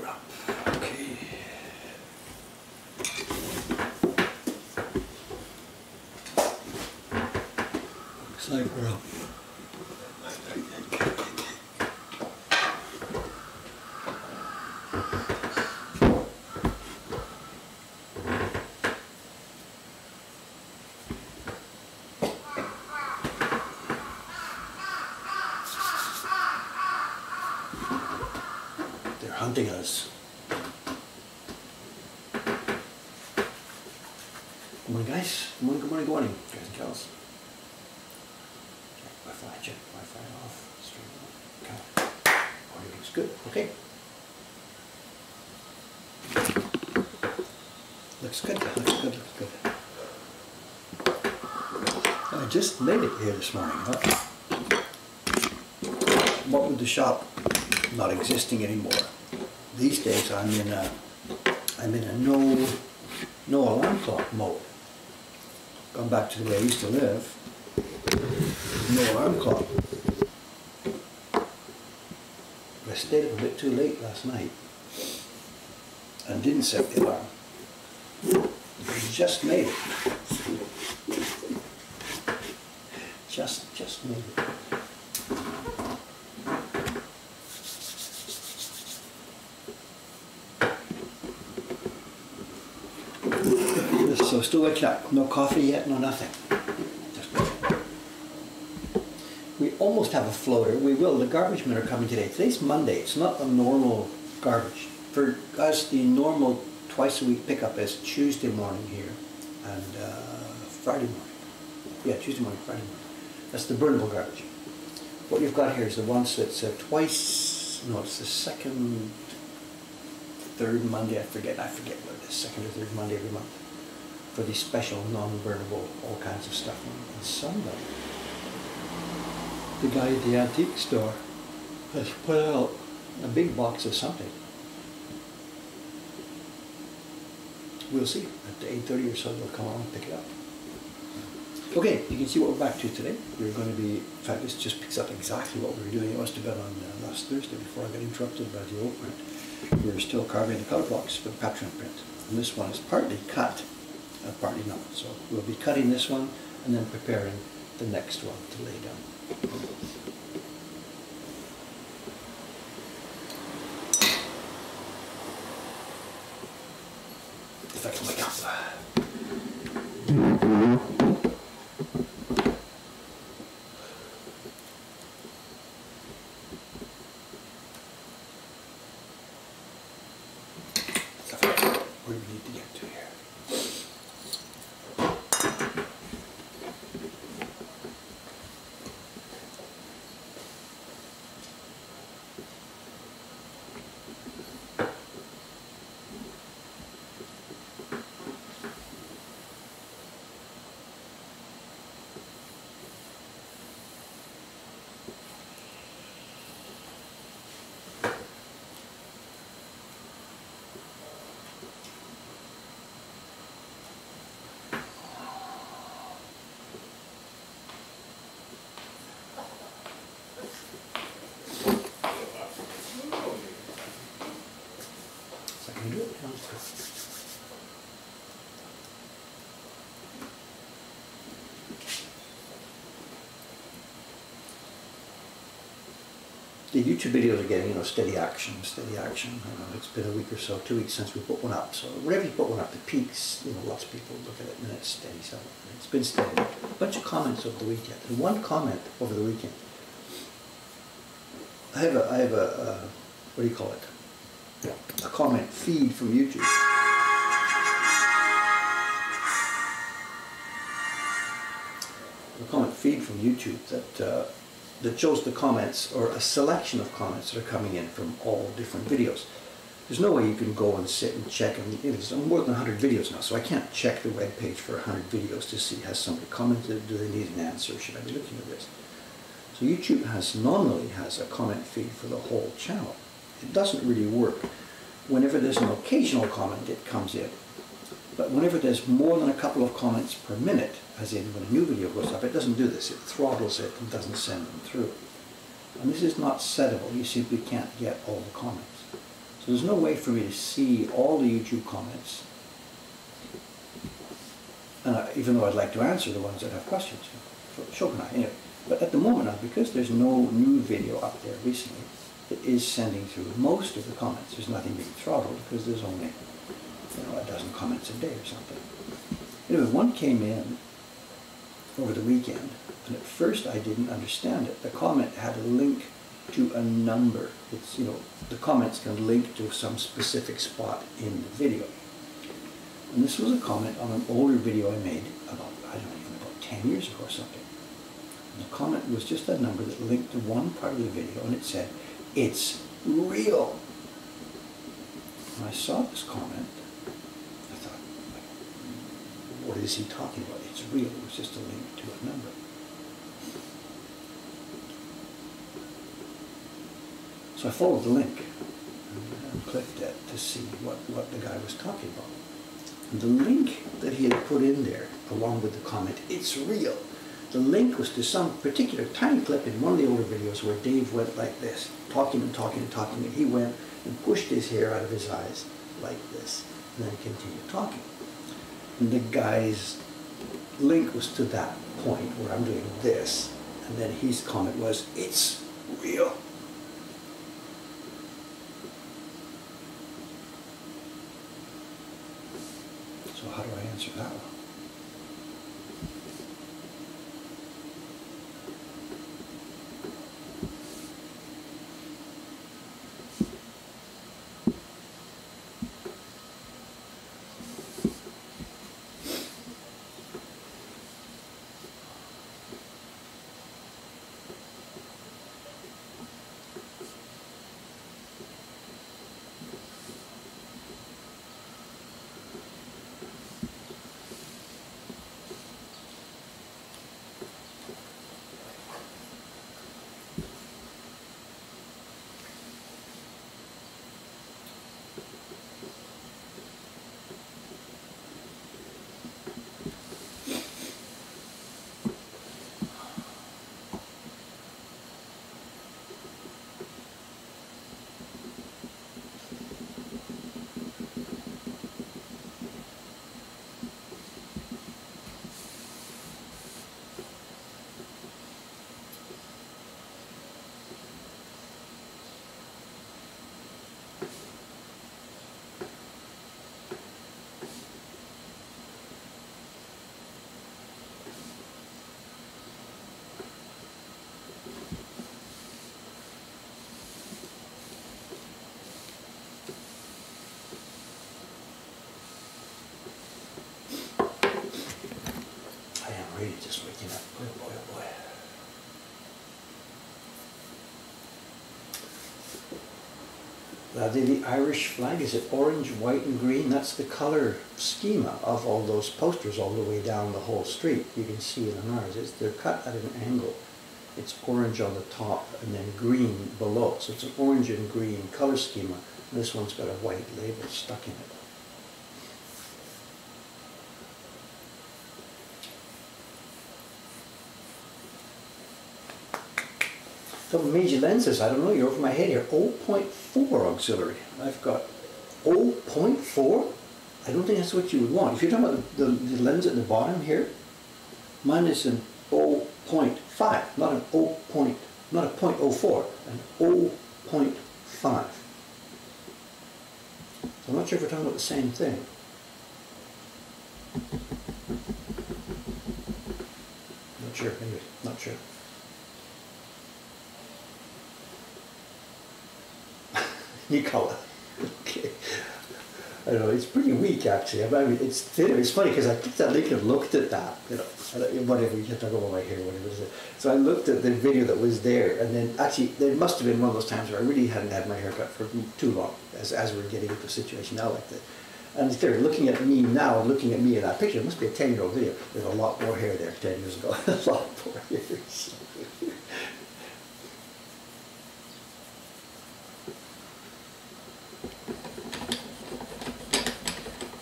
Cypher up. Okay. Cypher up. They're hunting us. Good morning, guys. Good morning, good morning, good morning, guys and gals. Check Wi-Fi off. Straight on. Okay. Audio looks good. Okay. Looks good. Looks good. Looks good. I just made it here this morning. What with the shop not existing anymore, these days I'm in a no alarm clock mode. Gone back to the way I used to live. No alarm clock. I stayed up a bit too late last night and didn't set the alarm. Just made it. Just made it. So still waking up. No coffee yet, no nothing. We almost have a floater. We will. The garbage men are coming today. Today's Monday. It's not a normal garbage. For us, the normal twice a week pickup is Tuesday morning here and Friday morning. Yeah, Tuesday morning, Friday morning. That's the burnable garbage. What you've got here is the ones that's twice, no, it's the second, third Monday, I forget what it is, second or third Monday every month, for the special non-burnable, all kinds of stuff. And Sunday, the guy at the antique store has put out a big box of something. We'll see. At 8:30 or so, they'll come on and pick it up. Okay, you can see what we're back to today. We're going to be, in fact, this just picks up exactly what we were doing. It must have been on last Thursday before I got interrupted by the old print. We were still carving the colour blocks for the Patron print. And this one is partly cut, partly not. So we'll be cutting this one and then preparing the next one to lay down. If I can wake up. Where do we need to get to here? The YouTube videos are getting, steady action. It's been a week or so, 2 weeks since we put one up. So whenever you put one up, the peaks, lots of people look at it and it's steady. So it's been steady. A bunch of comments over the weekend. And one comment over the weekend. I have a what do you call it? A comment feed from YouTube. A comment feed from YouTube that shows the comments, or a selection of comments that are coming in from all different videos. There's no way you can go and sit and check, and there's more than 100 videos now, so I can't check the web page for 100 videos to see, has somebody commented, do they need an answer, should I be looking at this? So YouTube nominally has a comment feed for the whole channel. It doesn't really work. Whenever there's an occasional comment, it comes in. But whenever there's more than a couple of comments per minute, as in when a new video goes up, it doesn't do this. It throttles it and doesn't send them through. And this is not settable. You simply can't get all the comments. So there's no way for me to see all the YouTube comments, even though I'd like to answer the ones that have questions for Shogunai. Anyway, but at the moment now, because there's no new video up there recently, it is sending through most of the comments. There's nothing being throttled because there's only, a dozen comments a day or something. Anyway, one came in over the weekend, and at first I didn't understand it. The comment had a link to a number. It's, the comments can link to some specific spot in the video. And this was a comment on an older video I made about 10 years ago or something. And the comment was just a number that linked to one part of the video, and it said, "It's real." When I saw this comment, I thought, what is he talking about? It's real. It was just a link to a number. So I followed the link and clicked it to see what the guy was talking about. And the link that he had put in there, along with the comment, "It's real," the link was to some particular tiny clip in one of the older videos where Dave went like this, talking and talking and talking, and he went and pushed his hair out of his eyes like this, and then continued talking. And the guy's link was to that point where I'm doing this, and then his comment was, "It's real." So how do I answer that one? Just waking up. Boy, oh boy, oh boy. Now the Irish flag, is it orange, white and green? That's the color schema of all those posters all the way down the whole street. You can see it on ours. They're cut at an angle. It's orange on the top and then green below. So it's an orange and green color schema. And this one's got a white label stuck in it. So Meiji lenses, I don't know, you're over my head here. 0.4 auxiliary. I've got 0.4. I don't think that's what you would want. If you're talking about the lens at the bottom here, mine is an 0.5, not an 0.04, an 0.5. So I'm not sure if we're talking about the same thing. Not sure, anyway, not sure. Nicola. Okay. I don't know, it's pretty weak actually. I mean, it's thinner. It's funny because I took that link and looked at that, whatever, you have to go over my hair, whatever it is. So I looked at the video that was there, and then actually, there must have been one of those times where I really hadn't had my hair cut for too long, as we're getting into a situation now like that. And it's clear, looking at me now, looking at me in that picture, it must be a 10-year-old video. There's a lot more hair there 10 years ago. A lot more hair.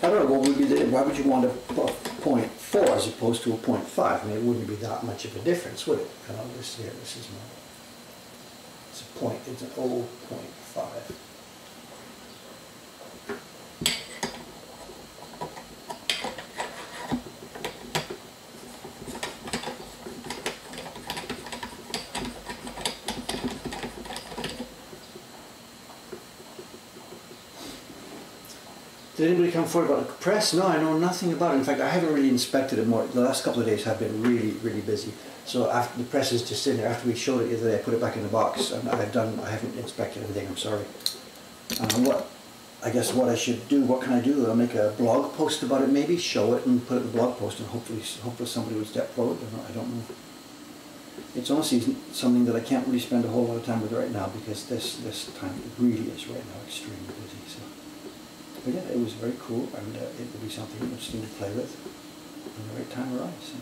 I don't know, what would be why would you want a 0.4 as opposed to a 0.5? I mean, it wouldn't be that much of a difference, would it? This here, this is my, it's an 0.5. Did anybody come forward about the press? No, I know nothing about it. In fact, I haven't really inspected it more. The last couple of days have been really, really busy. So after the press is just in there, after we showed it the other day, I put it back in the box, and I haven't inspected everything. I'm sorry. I guess what I should do, what can I do? I'll make a blog post about it, maybe show it and put it in the blog post, and hopefully somebody will step forward. I don't know. It's honestly something that I can't really spend a whole lot of time with right now, because this time it really is right now extremely busy. So, but yeah, it was very cool, and it will be something interesting to play with when the right time arrives. So.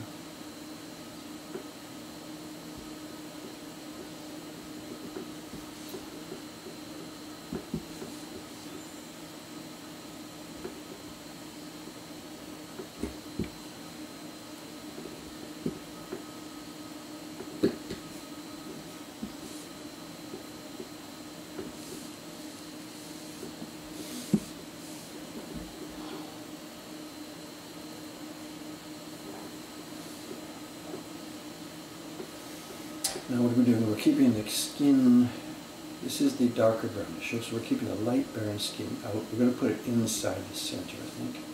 Now what are we doing? We're keeping the skin, this is the darker brownish, so we're keeping the light brown skin out. We're going to put it inside the center, I think.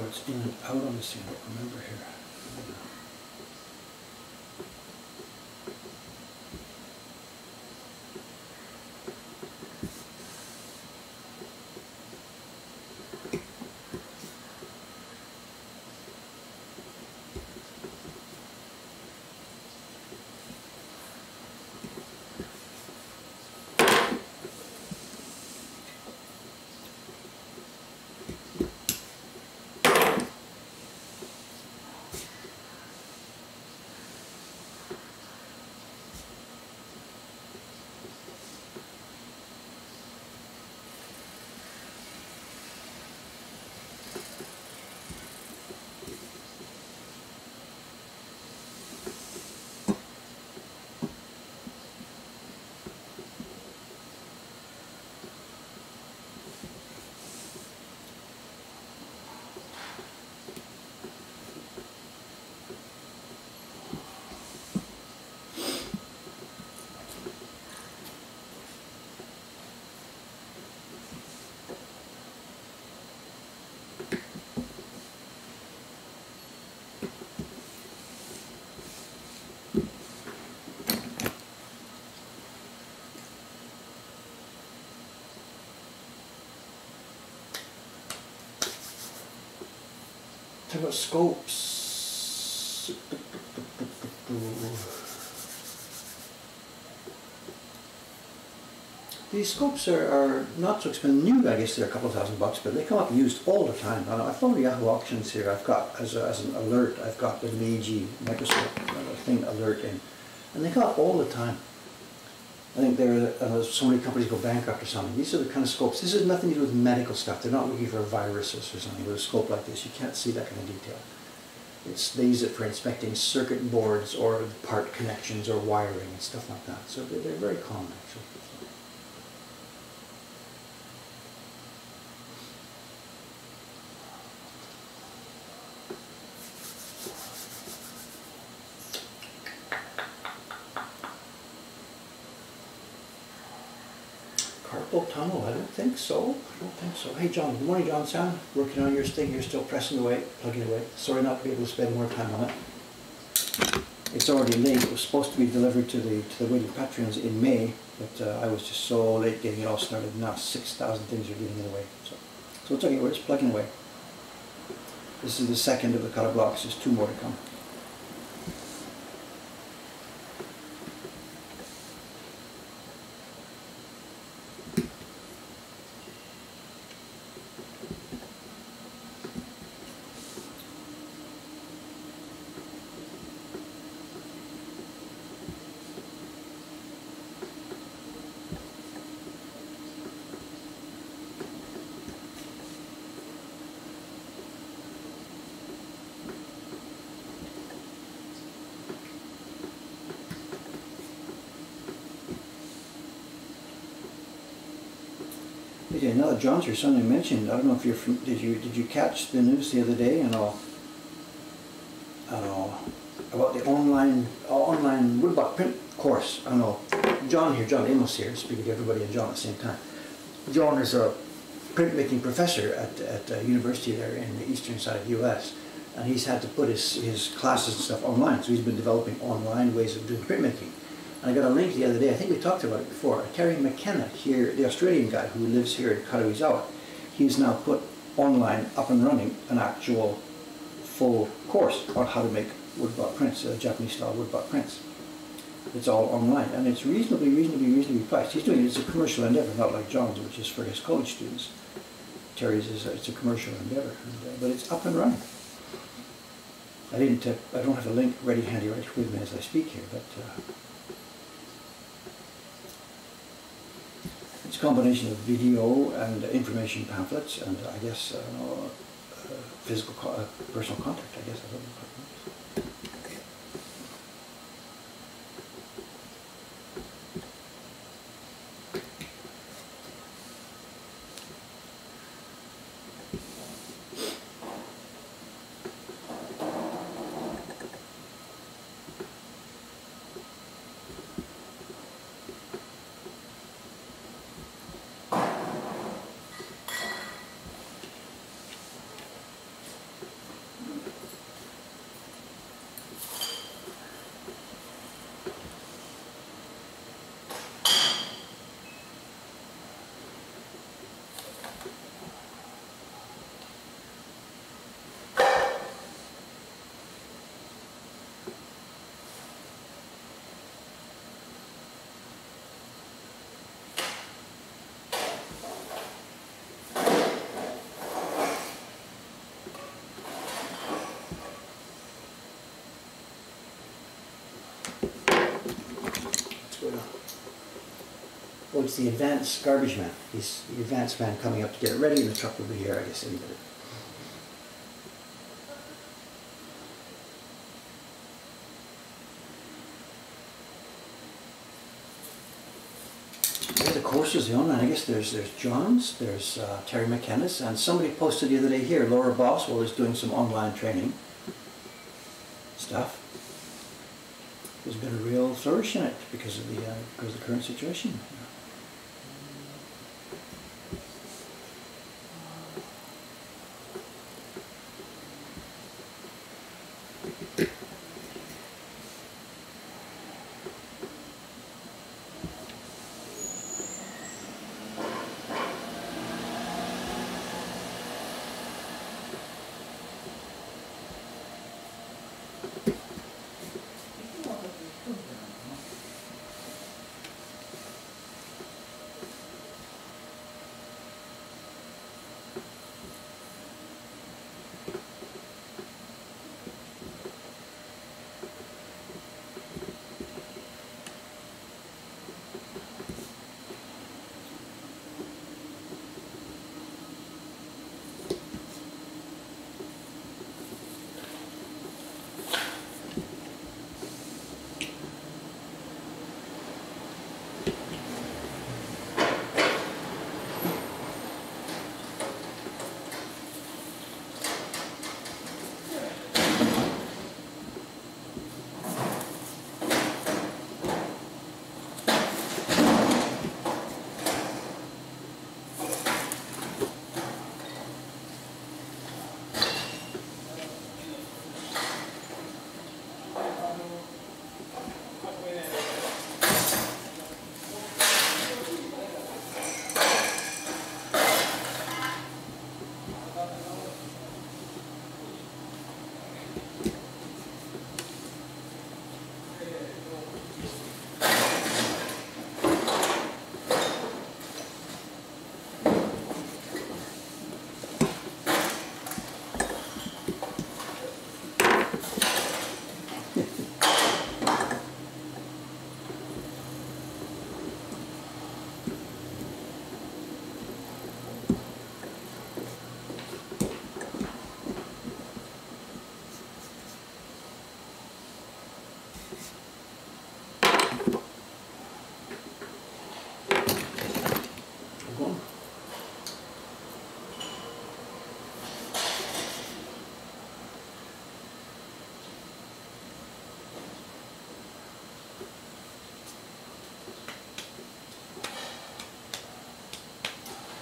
it's in and out on this thing. I don't remember here. Talk about scopes. These scopes are not so expensive. New, I guess they're a couple of $1,000, but they come up used all the time. I found Yahoo Auctions here. I've got as an alert. I've got the Meiji microscope thing alert in, and they come up all the time. I think there are so many companies go bankrupt or something. These are the kind of scopes. This has nothing to do with medical stuff. They're not looking for viruses or something. With a scope like this, you can't see that kind of detail. They use it for inspecting circuit boards or part connections or wiring and stuff like that. So they're very common, actually. Carpal tunnel? I don't think so. I don't think so. Hey John, good morning, John Sam. Working on your thing. You're still pressing away, plugging away. Sorry not to be able to spend more time on it. It's already late. It was supposed to be delivered to the waiting Patreons in May, but I was just so late getting it all started. Now 6,000 things are getting in the way. So it's okay. We're just plugging away. This is the second of the color blocks. There's 2 more to come. Okay, now that John's here, something mentioned. I don't know if you're from. Did you catch the news the other day and all? About the online woodblock print course. I know John here, John Amos here, speaking to everybody and John at the same time. John is a printmaking professor at a university there in the eastern side of the U.S. and he's had to put his classes and stuff online. So he's been developing online ways of doing printmaking. And I got a link the other day, I think we talked about it before, Terry McKenna here, the Australian guy who lives here in Karuizawa. He's now put online, up and running, an actual full course on how to make woodblock prints, Japanese style woodblock prints. It's all online and it's reasonably priced. He's doing it as a commercial endeavor, not like John's, which is for his college students. Terry's it's a commercial endeavor, but it's up and running. I don't have a link ready handy right with me as I speak here, but it's a combination of video and information pamphlets and I guess physical personal contact, I guess. I don't know quite much. it's the advanced garbage man. He's the advanced man coming up to get it ready, and the truck will be here, I guess, any minute. The courses, the online, I guess there's John's, there's Terry McKenna's, and somebody posted the other day here, Laura Boswell is doing some online training stuff. There's been a real flourish in it because of the current situation.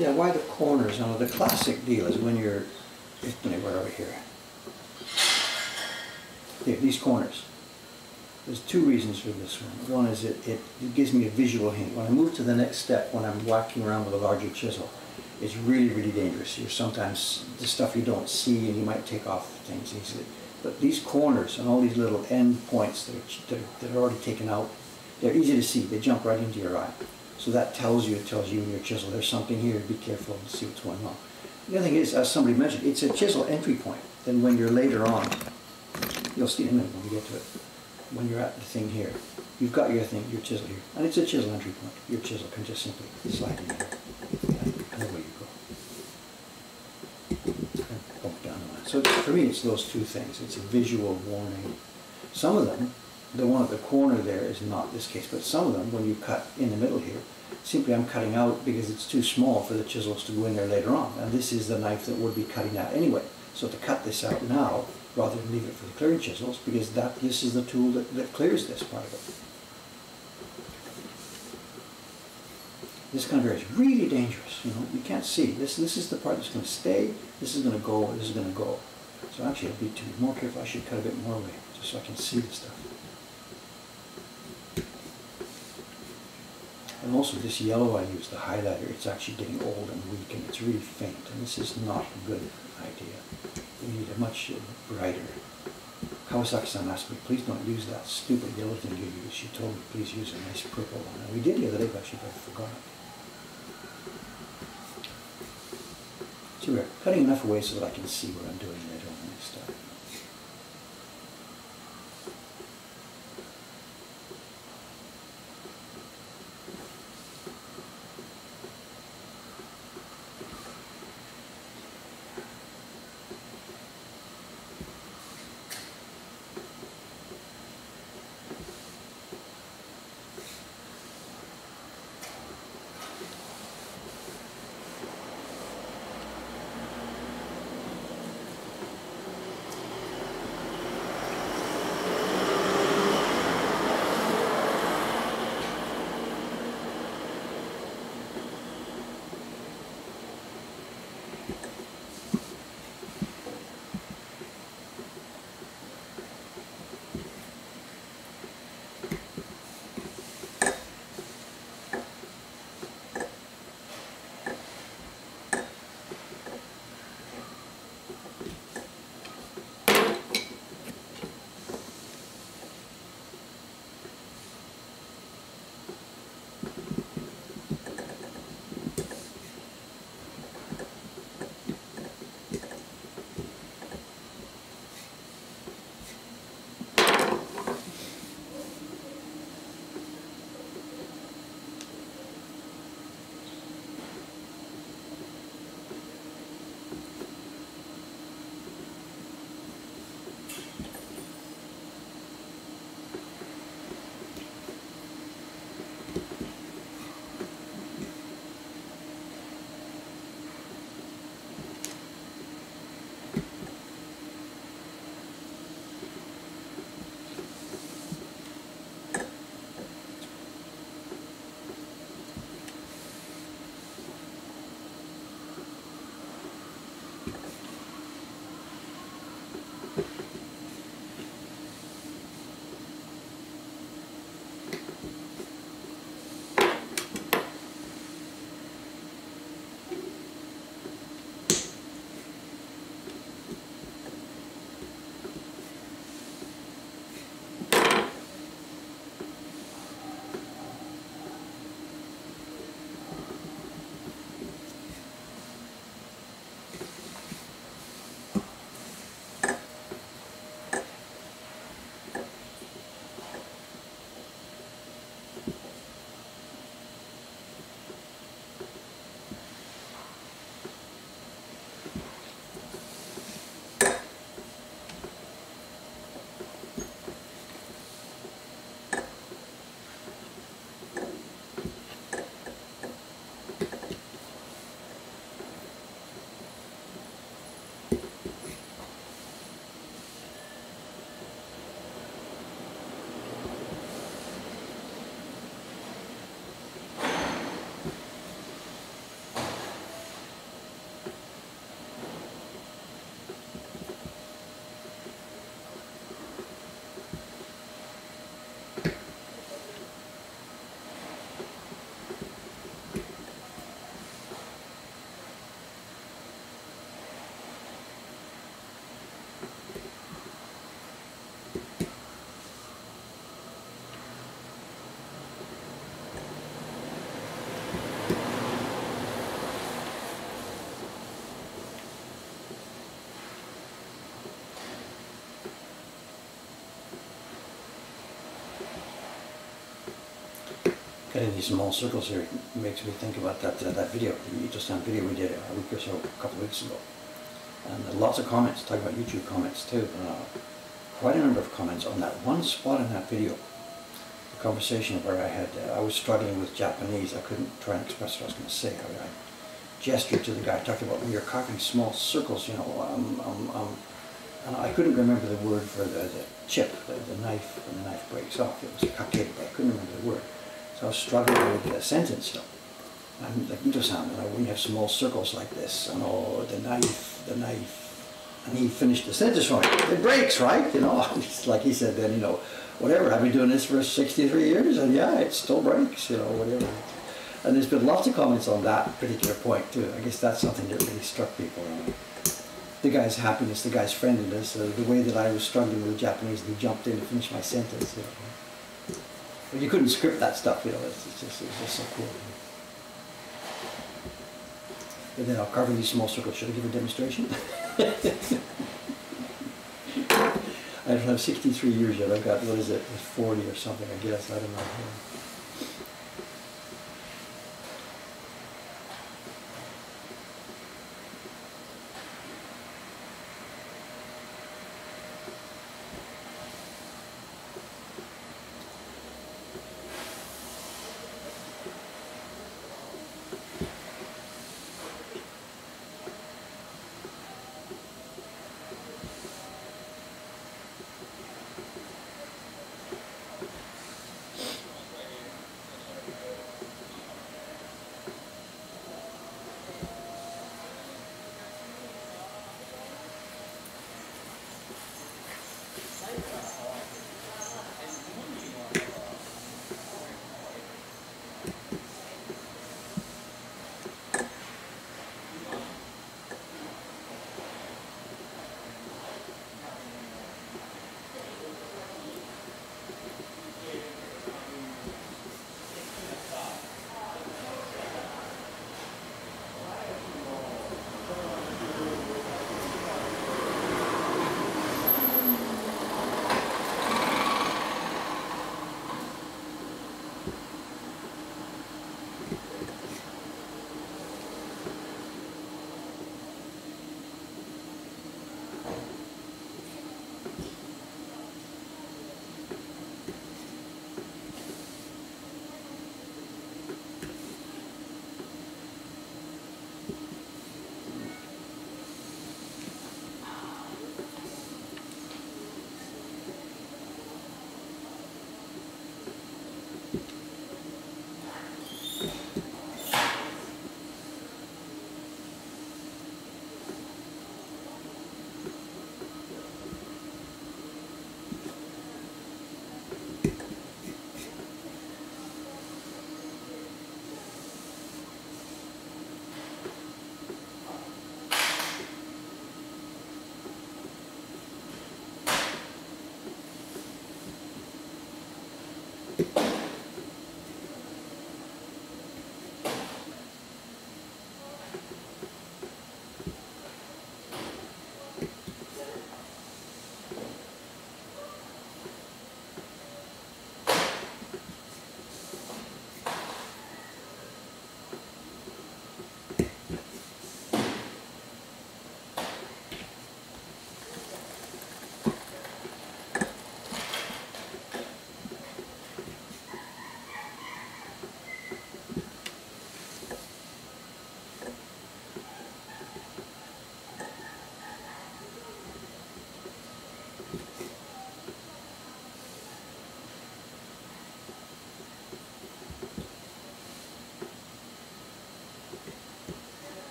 Yeah, why the corners? Now the classic deal is when you're, we're over here. Here, these corners. There's two reasons for this one. One is it gives me a visual hint. When I move to the next step, when I'm whacking around with a larger chisel, it's really, really dangerous. You're sometimes the stuff you don't see, and you might take off things easily. But these corners and all these little end points that are already taken out, they're easy to see. They jump right into your eye. So that tells you in your chisel, there's something here, be careful and see what's going on. The other thing is, as somebody mentioned, it's a chisel entry point. Then when you're later on, you'll see in a minute when we get to it, when you're at the thing here, you've got your thing, your chisel here, and it's a chisel entry point. Your chisel can just simply slide in there, and away you go. And bump down the line. So for me, it's those two things. It's a visual warning. Some of them, the one at the corner there is not this case, but some of them, when you cut in the middle here, simply I'm cutting out because it's too small for the chisels to go in there later on. And this is the knife that would be cutting that anyway. So to cut this out now, rather than leave it for the clearing chisels, because this is the tool that clears this part of it. This kind of area is really dangerous. You can't see. This is the part that's going to stay, this is going to go, this is going to go. So actually I'd be to be more careful. I should cut a bit more away, just so I can see the stuff. And also this yellow I use, the highlighter, it's actually getting old and weak and it's really faint, and this is not a good idea. We need a much brighter. Kawasaki-san asked me, please don't use that stupid yellow thing you use. She told me, please use a nice purple one. And we did the other day, but actually I forgot. So we're cutting enough away so that I can see what I'm doing later on the next time. Getting these small circles here makes me think about that video, the Eco-Sound video we did a week or so, a couple of weeks ago. And lots of comments, talking about YouTube comments too. Quite a number of comments on that one spot in that video. The conversation where I was struggling with Japanese. I couldn't try and express what I was going to say. I gestured to the guy, talked about when you're carving small circles, you know, and I couldn't remember the word for the chip, the knife, when the knife breaks off. It was kake, but I couldn't remember the word. So I was struggling with a sentence. So I'm like, Eco-Sound, you know, when you have small circles like this, and oh, the knife, and he finished the sentence for me. It breaks, right? You know, like he said then, you know, whatever, I've been doing this for 63 years, and yeah, it still breaks, you know, whatever. And there's been lots of comments on that particular point too. I guess that's something that really struck people. The guy's happiness, the guy's friendliness, the way that I was struggling with Japanese, and he jumped in to finish my sentence. You know. But you couldn't script that stuff, you know. It's just so cool. And then I'll carve these small circles. Should I give a demonstration? I don't have 63 years yet. I've got, what is it, 40 or something, I guess. I don't know.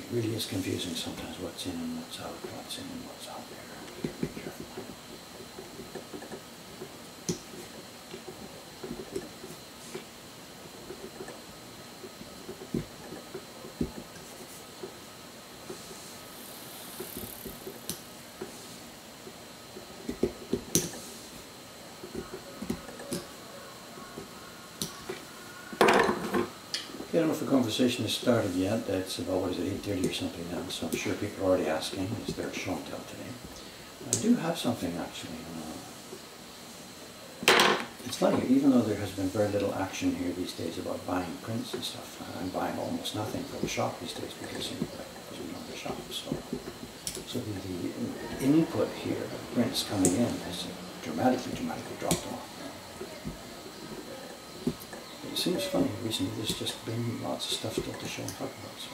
Really is confusing sometimes what's in and what's out, what's in and what's out there. Be careful. Okay, I don't know if the conversation has started yet. It's about, what is it, 8:30 or something now, so I'm sure people are already asking, is there a show and tell today? I do have something actually. It's funny, even though there has been very little action here these days about buying prints and stuff, I'm buying almost nothing from the shop these days because we don't have a shop. So the input here of prints coming in has dramatically dropped off. It seems funny recently, there's just been lots of stuff still to show and talk about. So.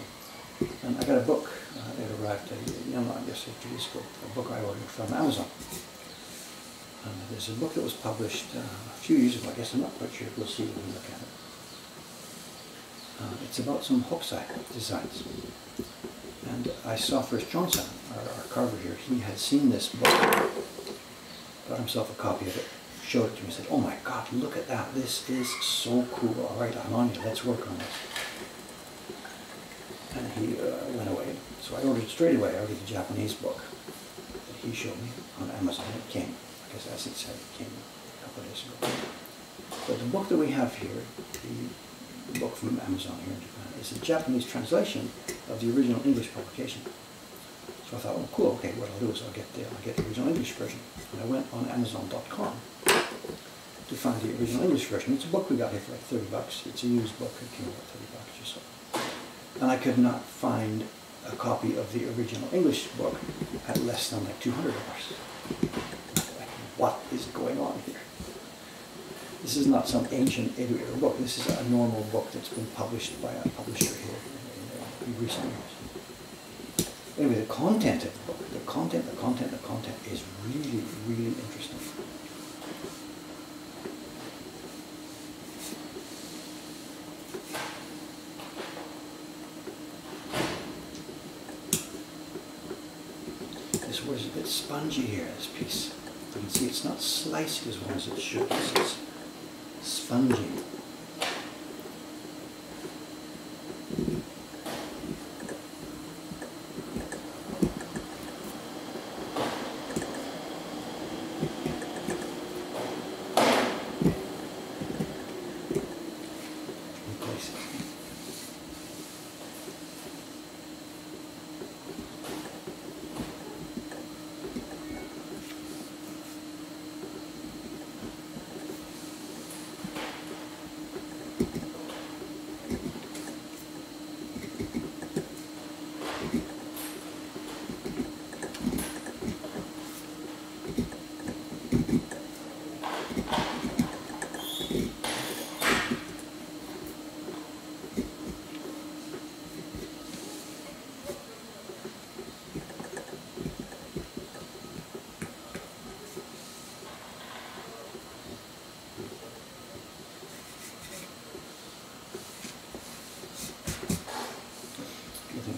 And I got a book, it arrived yesterday, 2 days ago, a book I ordered from Amazon. There's a book that was published a few years ago, I guess. I'm not quite sure. We'll see when we look at it. It's about some hook-side designs. And I saw first Johnson, our carver here, he had seen this book, got himself a copy of it, showed it to me, said, "Oh my God, look at that. This is so cool. All right, I'm on you. Let's work on this." And he went away. So I ordered it straight away. I ordered the Japanese book that he showed me on Amazon. It came. Because as it said, it came a couple of days ago. But the book that we have here, the book from Amazon here in Japan, is a Japanese translation of the original English publication. So I thought, oh cool, okay, what I'll do is I'll get the original English version. And I went on Amazon.com to find the original English version. It's a book we got here for like $30. It's a used book, it came about $30 or so. And I could not find a copy of the original English book at less than like $200. What is going on here? This is not some ancient idiot book. This is a normal book that's been published by a publisher here in recent years. Anyway, the content of the book, the content is really, really interesting. This was a bit spongy here, this piece. You can see it's not sliced as well as it should. It's spongy.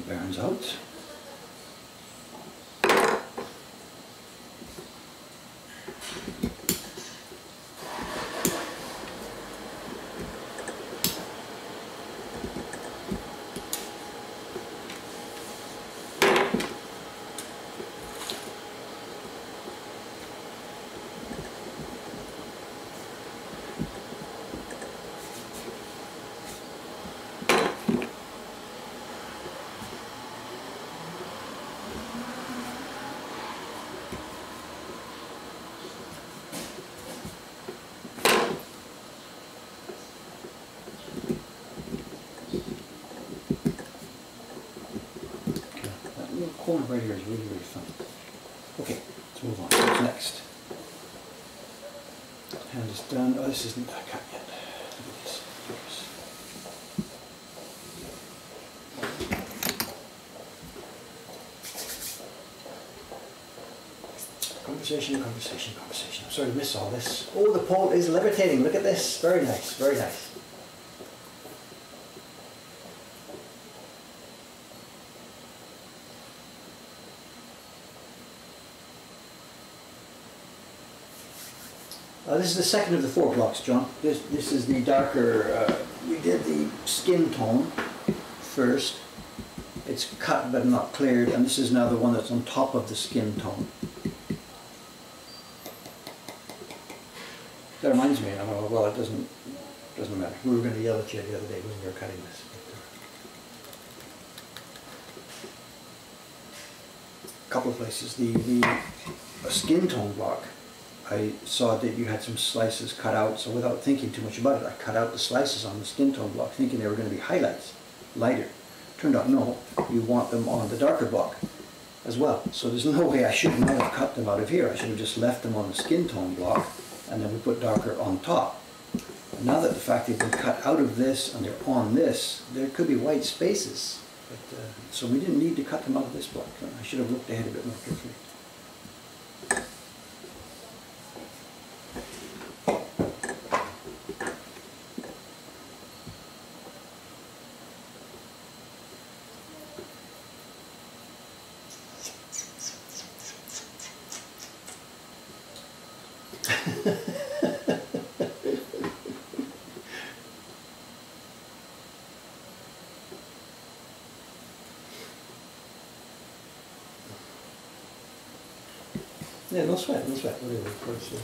Burns out. Corner right here is really, really fun. Okay, let's move on. What's next? Hand is done. Oh, this isn't cut yet. Look at this. Conversation. I'm sorry to miss all this. Oh, the pole is levitating. Look at this. Very nice, very nice. This is the second of the 4 blocks, John. This is the darker, we did the skin tone first. It's cut but not cleared, and this is now the one that's on top of the skin tone. That reminds me, well, it doesn't doesn't matter. We were going to yell at you the other day when we were cutting this. A couple of places. The skin tone block, I saw that you had some slices cut out, so without thinking too much about it, I cut out the slices on the skin tone block thinking they were going to be highlights, lighter. Turned out no, you want them on the darker block as well. So there's no way I should not have cut them out of here. I should have just left them on the skin tone block and then we put darker on top. Now that the fact they've been cut out of this and they're on this, there could be white spaces. But, so we didn't need to cut them out of this block. I should have looked ahead a bit more carefully. Yeah, no sweat, whatever, of course. Yeah.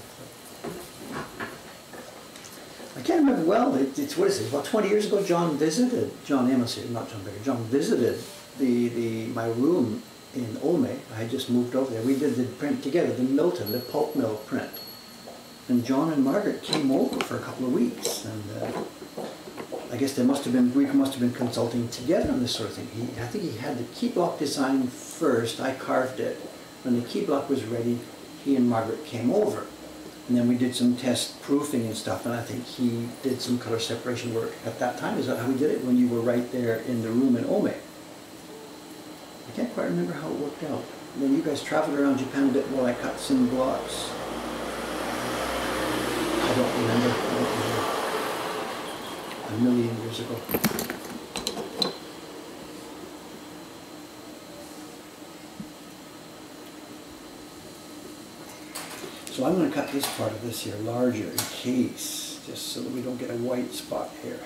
I can't remember well, it's what is it, about 20 years ago John Amos here, not John Baker, John visited my room in Ome. I had just moved over there. We did the print together, the Milton, the pulp mill print. And John and Margaret came over for a couple of weeks, and I guess we must have been consulting together on this sort of thing. I think he had the key block design first, I carved it. When the key block was ready, he and Margaret came over. And then we did some test proofing and stuff, and I think he did some color separation work at that time. Is that how we did it, when you were right there in the room in Ome? I can't quite remember how it worked out. And then you guys traveled around Japan a bit while I cut some blocks. I don't remember. A million years ago. So I'm going to cut this part of this here larger in case, just so that we don't get a white spot here.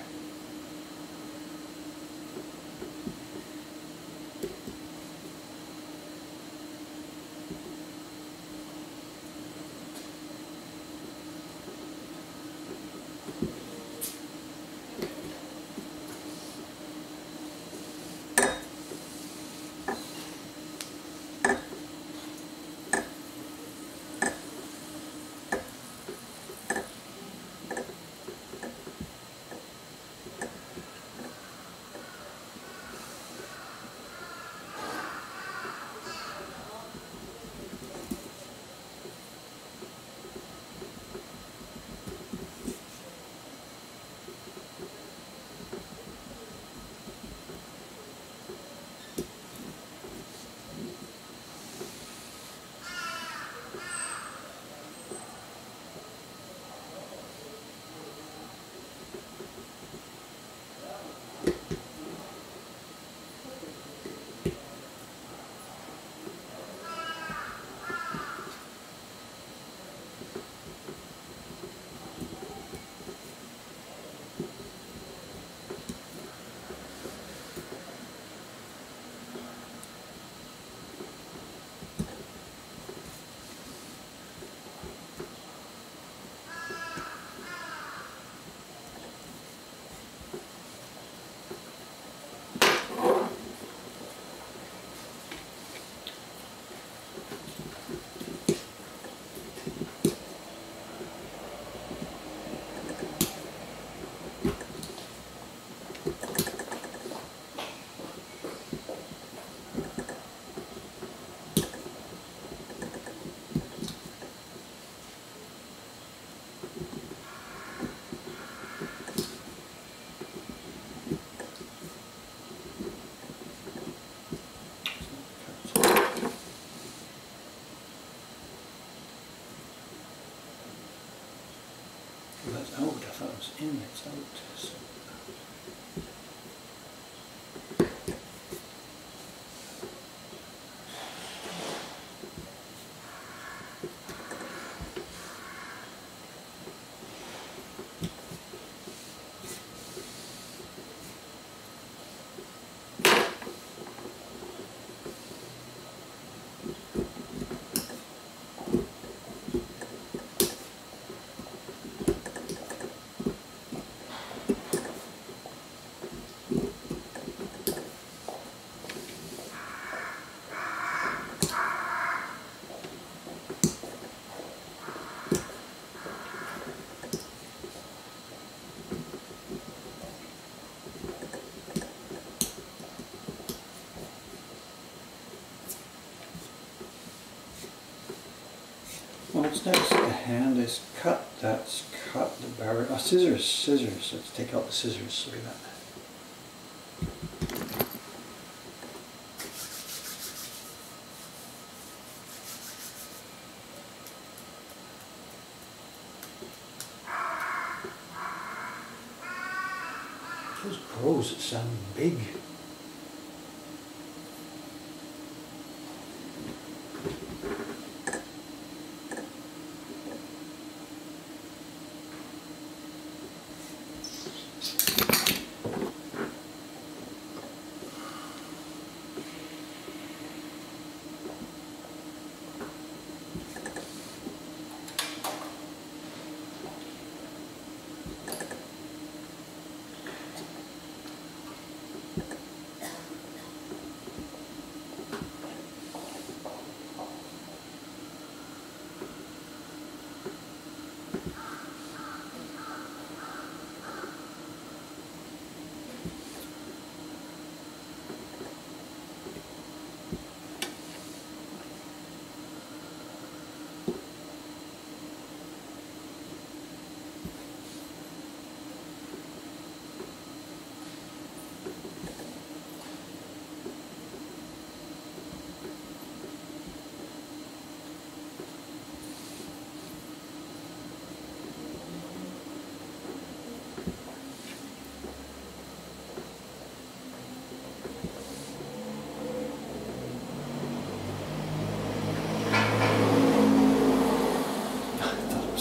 That's out, I thought it was in, it's out. So. What's next? The hand is cut. That's cut. The barrel. Oh, scissors. Scissors. Let's take out the scissors. Look at that. Those crows sound big.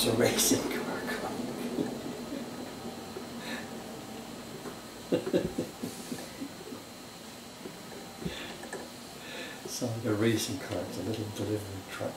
A racing car coming. It's like a racing car, it's a little delivery truck.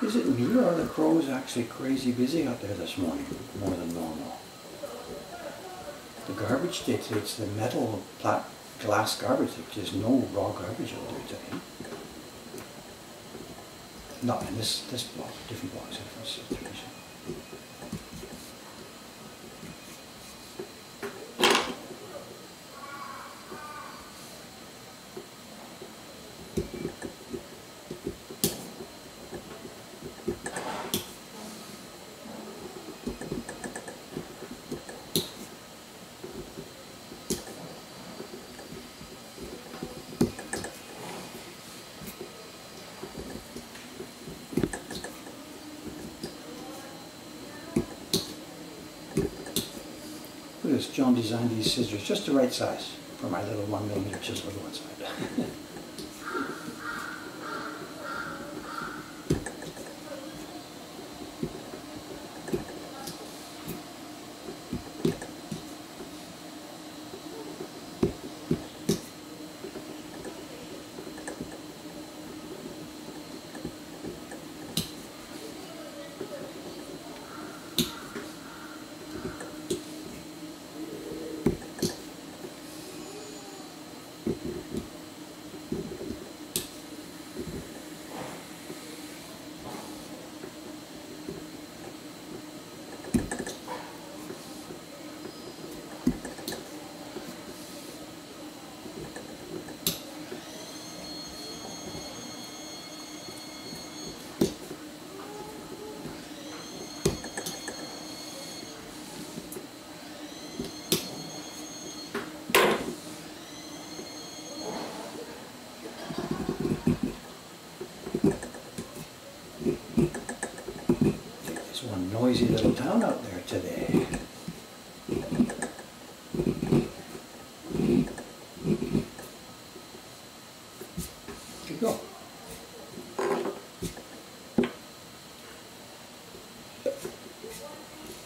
Is it me or are the crows actually crazy busy out there this morning, more than normal? The garbage day today, it's the metal glass garbage. There's no raw garbage out there today. Not in this block, different blocks, different situation. this. John designed these scissors just the right size for my little 1mm chisel on one side. It's one noisy little town out there today. Here you go.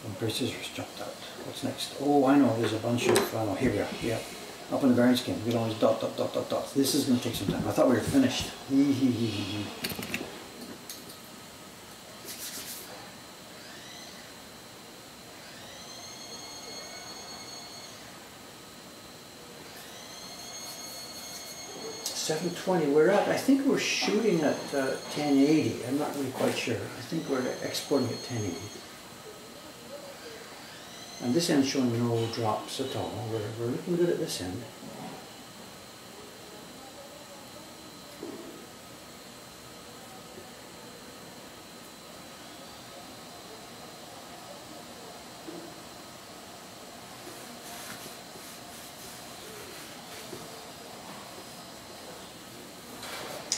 One pair of scissors jumped out. What's next? Oh, I know. There's a bunch of. Oh, here we are. Yeah, up in the bearing skin. We got all these dots. This is going to take some time. I thought we were finished. 720, we're at, I think we're shooting at 1080. I'm not really quite sure. I think we're exporting at 1080. And this end's showing no drops at all. We're looking good at this end.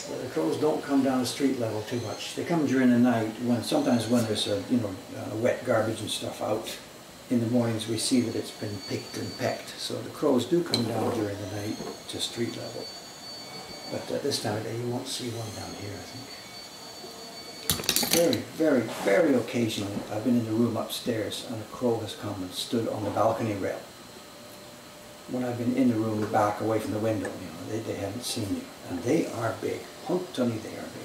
The crows don't come down to street level too much. They come during the night, sometimes when there's wet garbage and stuff out. In the mornings we see that it's been picked and pecked. So the crows do come down during the night to street level. But at this time of day you won't see one down here, I think. Very occasionally I've been in the room upstairs and a crow has come and stood on the balcony rail. When I've been in the room back away from the window, they haven't seen you. And they are big. Tony, they are big.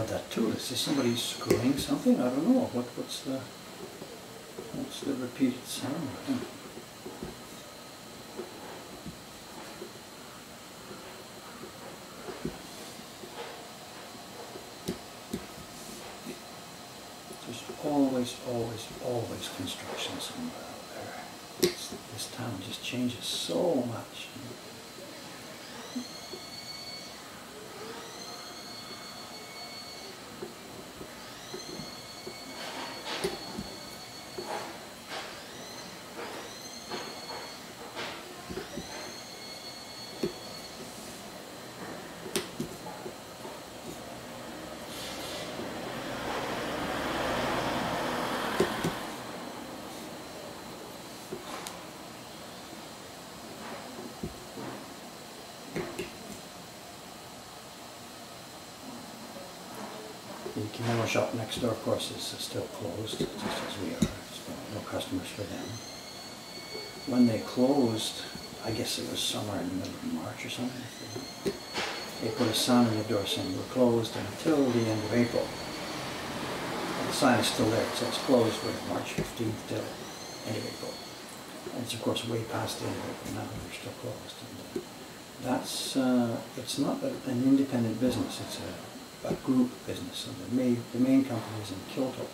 about that too. Is this somebody screwing something? I don't know. What's the repeated sound? There's always construction somewhere out there. This town just changes so much. The kimono shop next door, of course, is still closed, just as we are. There's no customers for them. When they closed, I guess it was somewhere in the middle of March or something, they put a sign on the door saying we're closed until the end of April. And the sign is still there. It says closed from March 15th till end of April. And it's of course way past the end of April now, and they're still closed. And that's, it's not an independent business, it's a group business, and the main company is in Kyoto,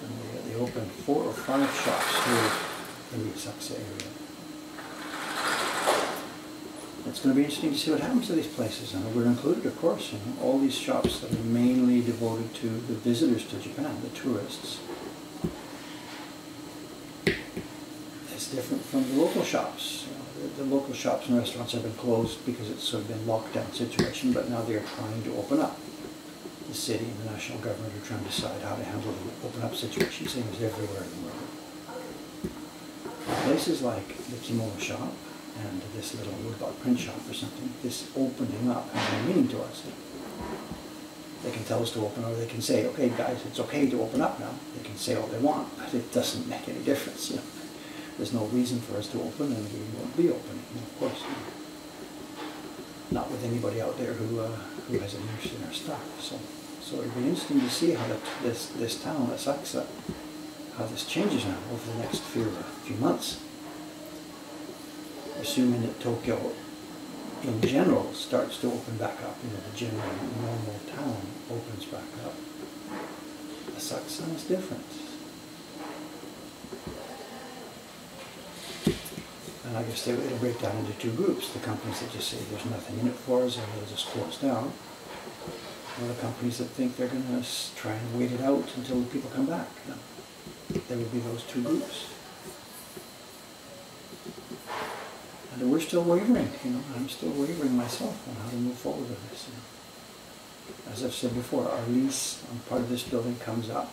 and they opened 4 or 5 shops here in the Asakusa area. It's going to be interesting to see what happens to these places, and we're included, of course, in all these shops that are mainly devoted to the visitors to Japan, the tourists. It's different from the local shops. The local shops and restaurants have been closed because it's sort of been a lockdown situation, but now they're trying to open up. The city and the national government are trying to decide how to handle the open up situation, same as everywhere in the world. Places like the kimono shop and this little woodblock print shop or something, this opening up has no meaning to us. They can tell us to open, or they can say, okay guys, it's okay to open up now. They can say all they want, but it doesn't make any difference. There's no reason for us to open, and we won't be opening, of course. Not with anybody out there who has an interest in our stuff. So it'll be interesting to see how this town, Asakusa, how this changes now over the next few months. Assuming that Tokyo, in general, starts to open back up. The general normal town opens back up. Asakusa is different. And I guess it'll break down into 2 groups. The companies that just say there's nothing in it for us and they'll just close down. Or the companies that think they're going to try and wait it out until the people come back. There will be those 2 groups. And we're still wavering, I'm still wavering myself on how to move forward with this. As I've said before, our lease on part of this building comes up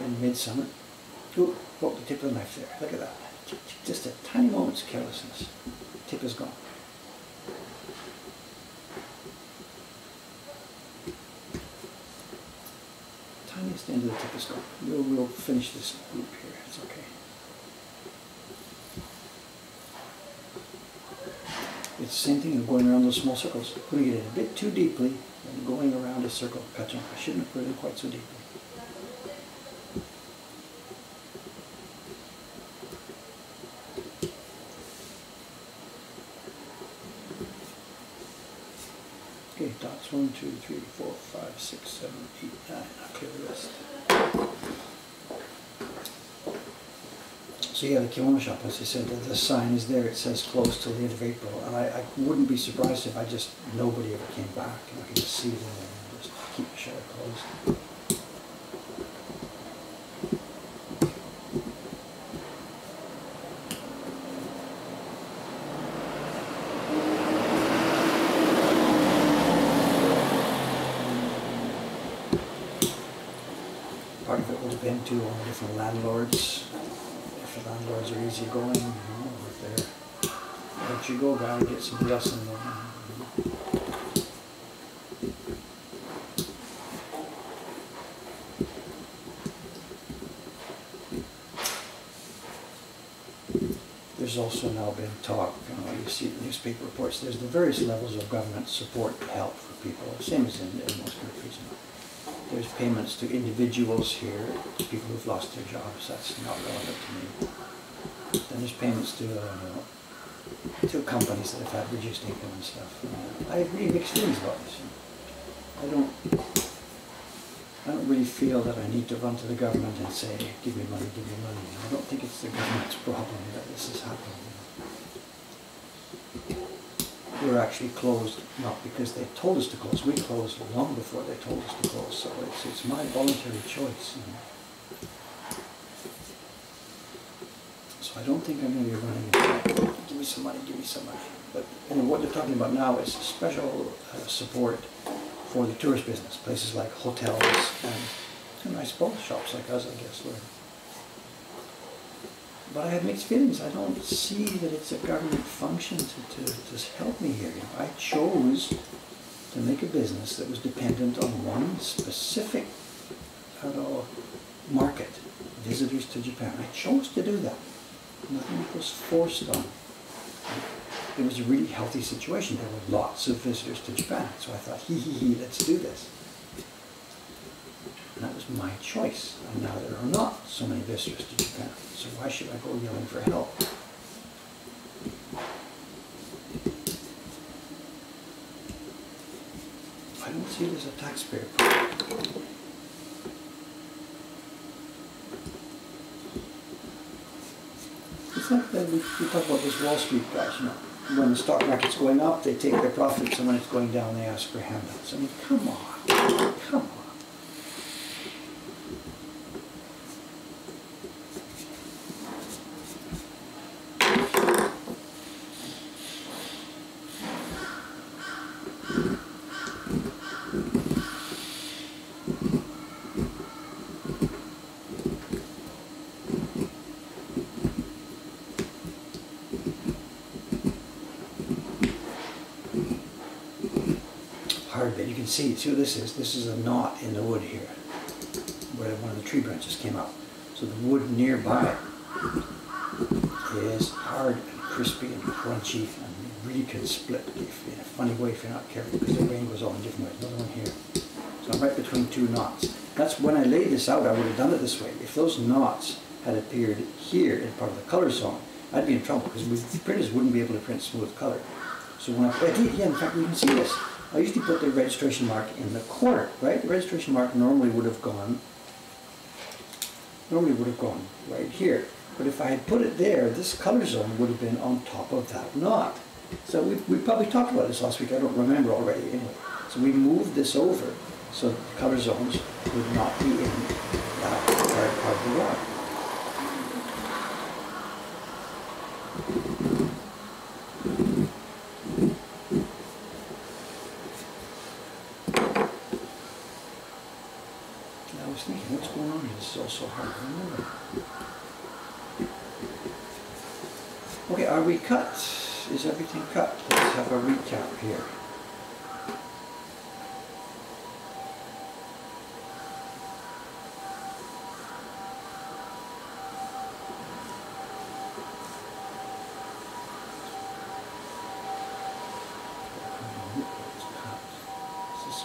in midsummer. Ooh, the tip of the knife there, look at that. Just a tiny moment's carelessness. Tip is gone. Tiniest end of the tip is gone. We'll finish this loop here. It's okay. It's the same thing as going around those small circles. Putting it in a bit too deeply and going around a circle. Catching. I shouldn't have put it in quite so deeply. Okay, dots 1, 2, 3, 4, 5, 6, 7, 8, 9. I'll clear the rest. So yeah, the kimono shop, as I said, the sign is there. It says closed till the end of April, and I wouldn't be surprised if nobody ever came back, and I can just see them and just keep the shutter closed. Part of it will depend too on the different landlords. If the landlords are easygoing, if they're, let you go guy, get somebody else in there. There's there's also now been talk, you see the newspaper reports, there's the various levels of government support to help for people, same as in most countries. There's payments to individuals here, people who've lost their jobs, that's not relevant to me. Then there's payments to companies that have had reduced income and stuff. I have really mixed feelings about this. I don't really feel that I need to run to the government and say, give me money, give me money. I don't think it's the government's problem that this is happening. We're actually closed, not because they told us to close. We closed long before they told us to close, so it's my voluntary choice. So I don't think I'm going to be running into that. Give me some money, give me some money. But what they're talking about now is special support for the tourist business, places like hotels and I suppose shops like us, I guess. But I have mixed feelings. I don't see that it's a government function to help me here. I chose to make a business that was dependent on one specific market, visitors to Japan. I chose to do that. Nothing was forced on. It was a really healthy situation. There were lots of visitors to Japan. So I thought, let's do this. And that was my choice. And now there are not so many visitors to Japan. So why should I go yelling for help? I don't see it as a taxpayer problem. It's like we talk about those Wall Street guys, when the stock market's going up, they take their profits, and when it's going down, they ask for handouts. I mean, come on, come on. Hard bit. You can see what this is. This is a knot in the wood here, where one of the tree branches came out. So the wood nearby is hard and crispy and crunchy, and really can split in a funny way if you're not careful, because the rain goes all in different ways. Another one here. So I'm right between two knots. That's when I laid this out, I would have done it this way. If those knots had appeared here in part of the color zone, I'd be in trouble, because the printers wouldn't be able to print smooth color. So when I did, yeah, in fact, we can see this. I usually put the registration mark in the corner, right? The registration mark normally would have gone right here. But if I had put it there, this color zone would have been on top of that knot. So we probably talked about this last week, I don't remember already anyway. So we moved this over so the color zones would not be in that part of the rod. I was thinking, what's going on here? This is all so hard to remember. Okay, are we cut? Is everything cut? Let's have a recap here.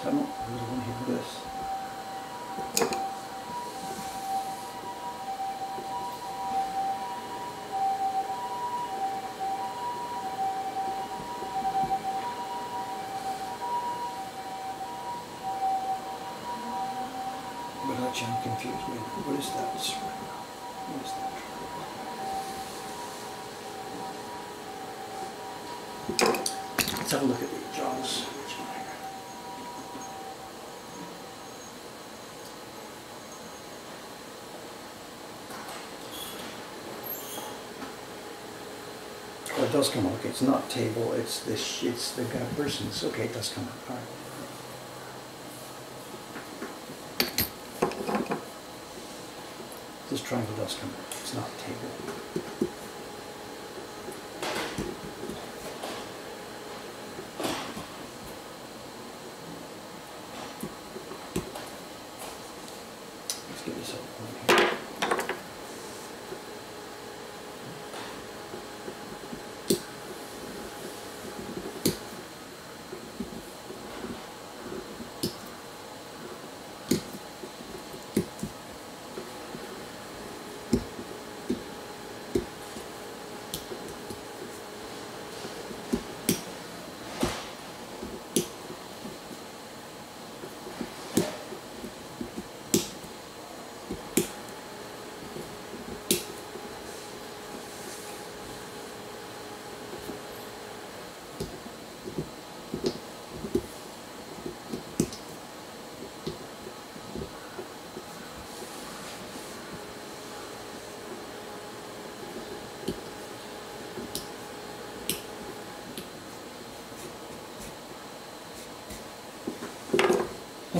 I don't really want to hear this. But actually I'm confused. Wait, what is that? What is that? Let's have a look at the jaws. Oh, it does come out. Okay, it's not table. It's the Gersons. Okay, it does come out. All right. This triangle does come out. It's not table. Let's get this up one here.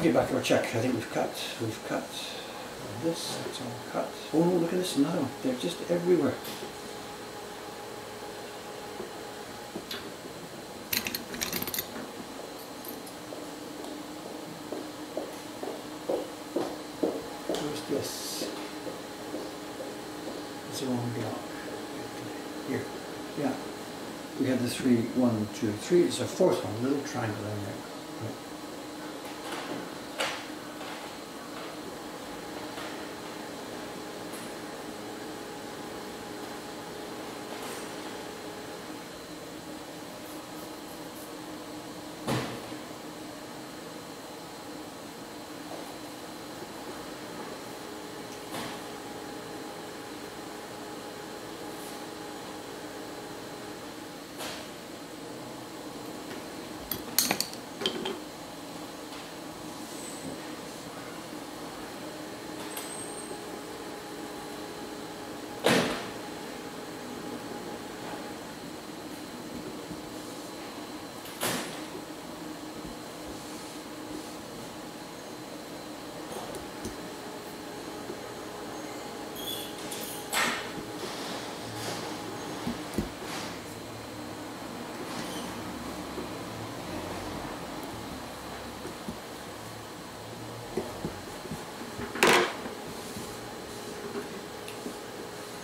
Okay, back to our check. I think we've cut this, it's all cut. Oh no, look at this, another one. They're just everywhere. Where's this? It's the wrong block. Here. Yeah. We had the 3, 1, 2, 3. It's a fourth one, little triangle in there. Right.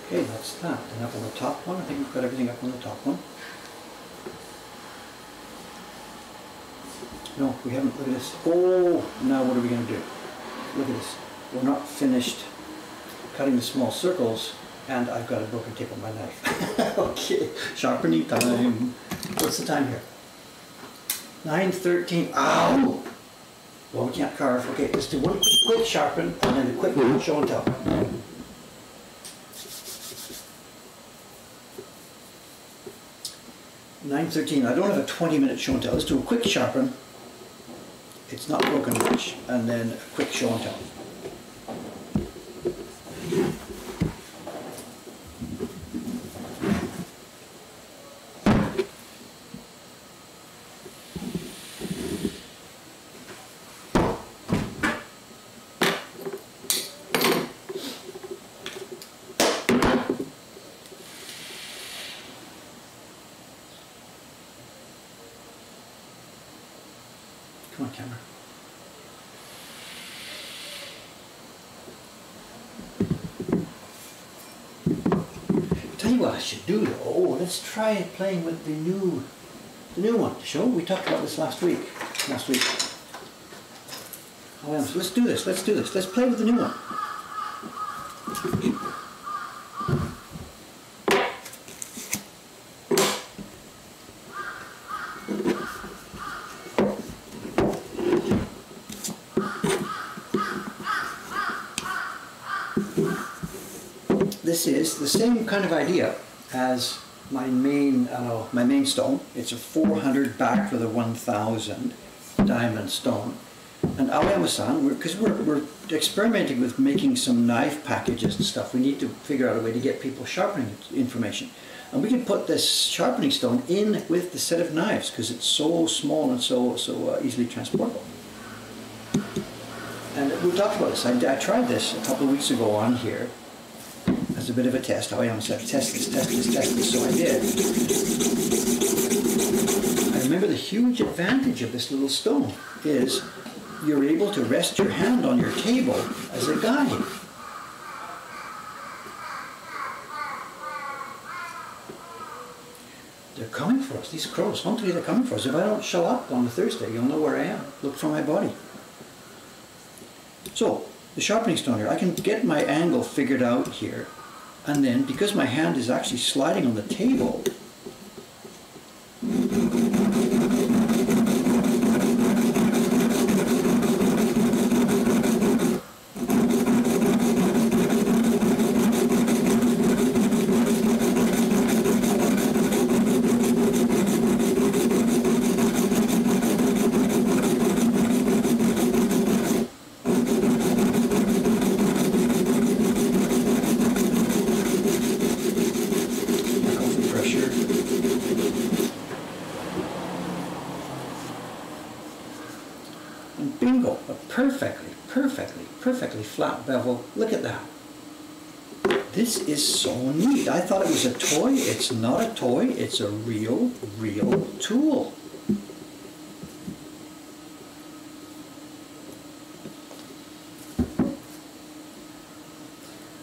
Okay, that's that. And up on the top one, I think we've got everything up on the top one. No, we haven't. Look at this. Oh, now what are we going to do? Look at this. We're not finished cutting the small circles, and I've got a broken tip on my knife. Okay, sharpening time. What's the time here? 9:13. Ow! Well, we can't carve. Okay, let's do one quick sharpen, and then a quick show and tell. 9:13. I don't have a 20-minute show and tell. Let's do a quick sharpen. It's not broken much, and then a quick show and tell. Come on, camera. Tell you what I should do though. Oh, let's try playing with the new one. Show? We talked about this last week. Oh, so let's do this. Let's play with the new one. This is the same kind of idea as my main stone. It's a 400 backed with a 1000 diamond stone. And Aoyama-san, because we're experimenting with making some knife packages and stuff, we need to figure out a way to get people sharpening information. And we can put this sharpening stone in with the set of knives because it's so small and so easily transportable. And we talked about this. I tried this a couple of weeks ago on here as a bit of a test. Aoyama said, test this, so I did. I remember the huge advantage of this little stone is you're able to rest your hand on your table as a guide. They're coming for us, these crows. Hopefully they're coming for us. If I don't show up on the Thursday, you'll know where I am. Look for my body. So, the sharpening stone here, I can get my angle figured out here, and then because my hand is actually sliding on the table, perfectly flat bevel. Look at that. This is so neat. I thought it was a toy. It's not a toy. It's a real tool.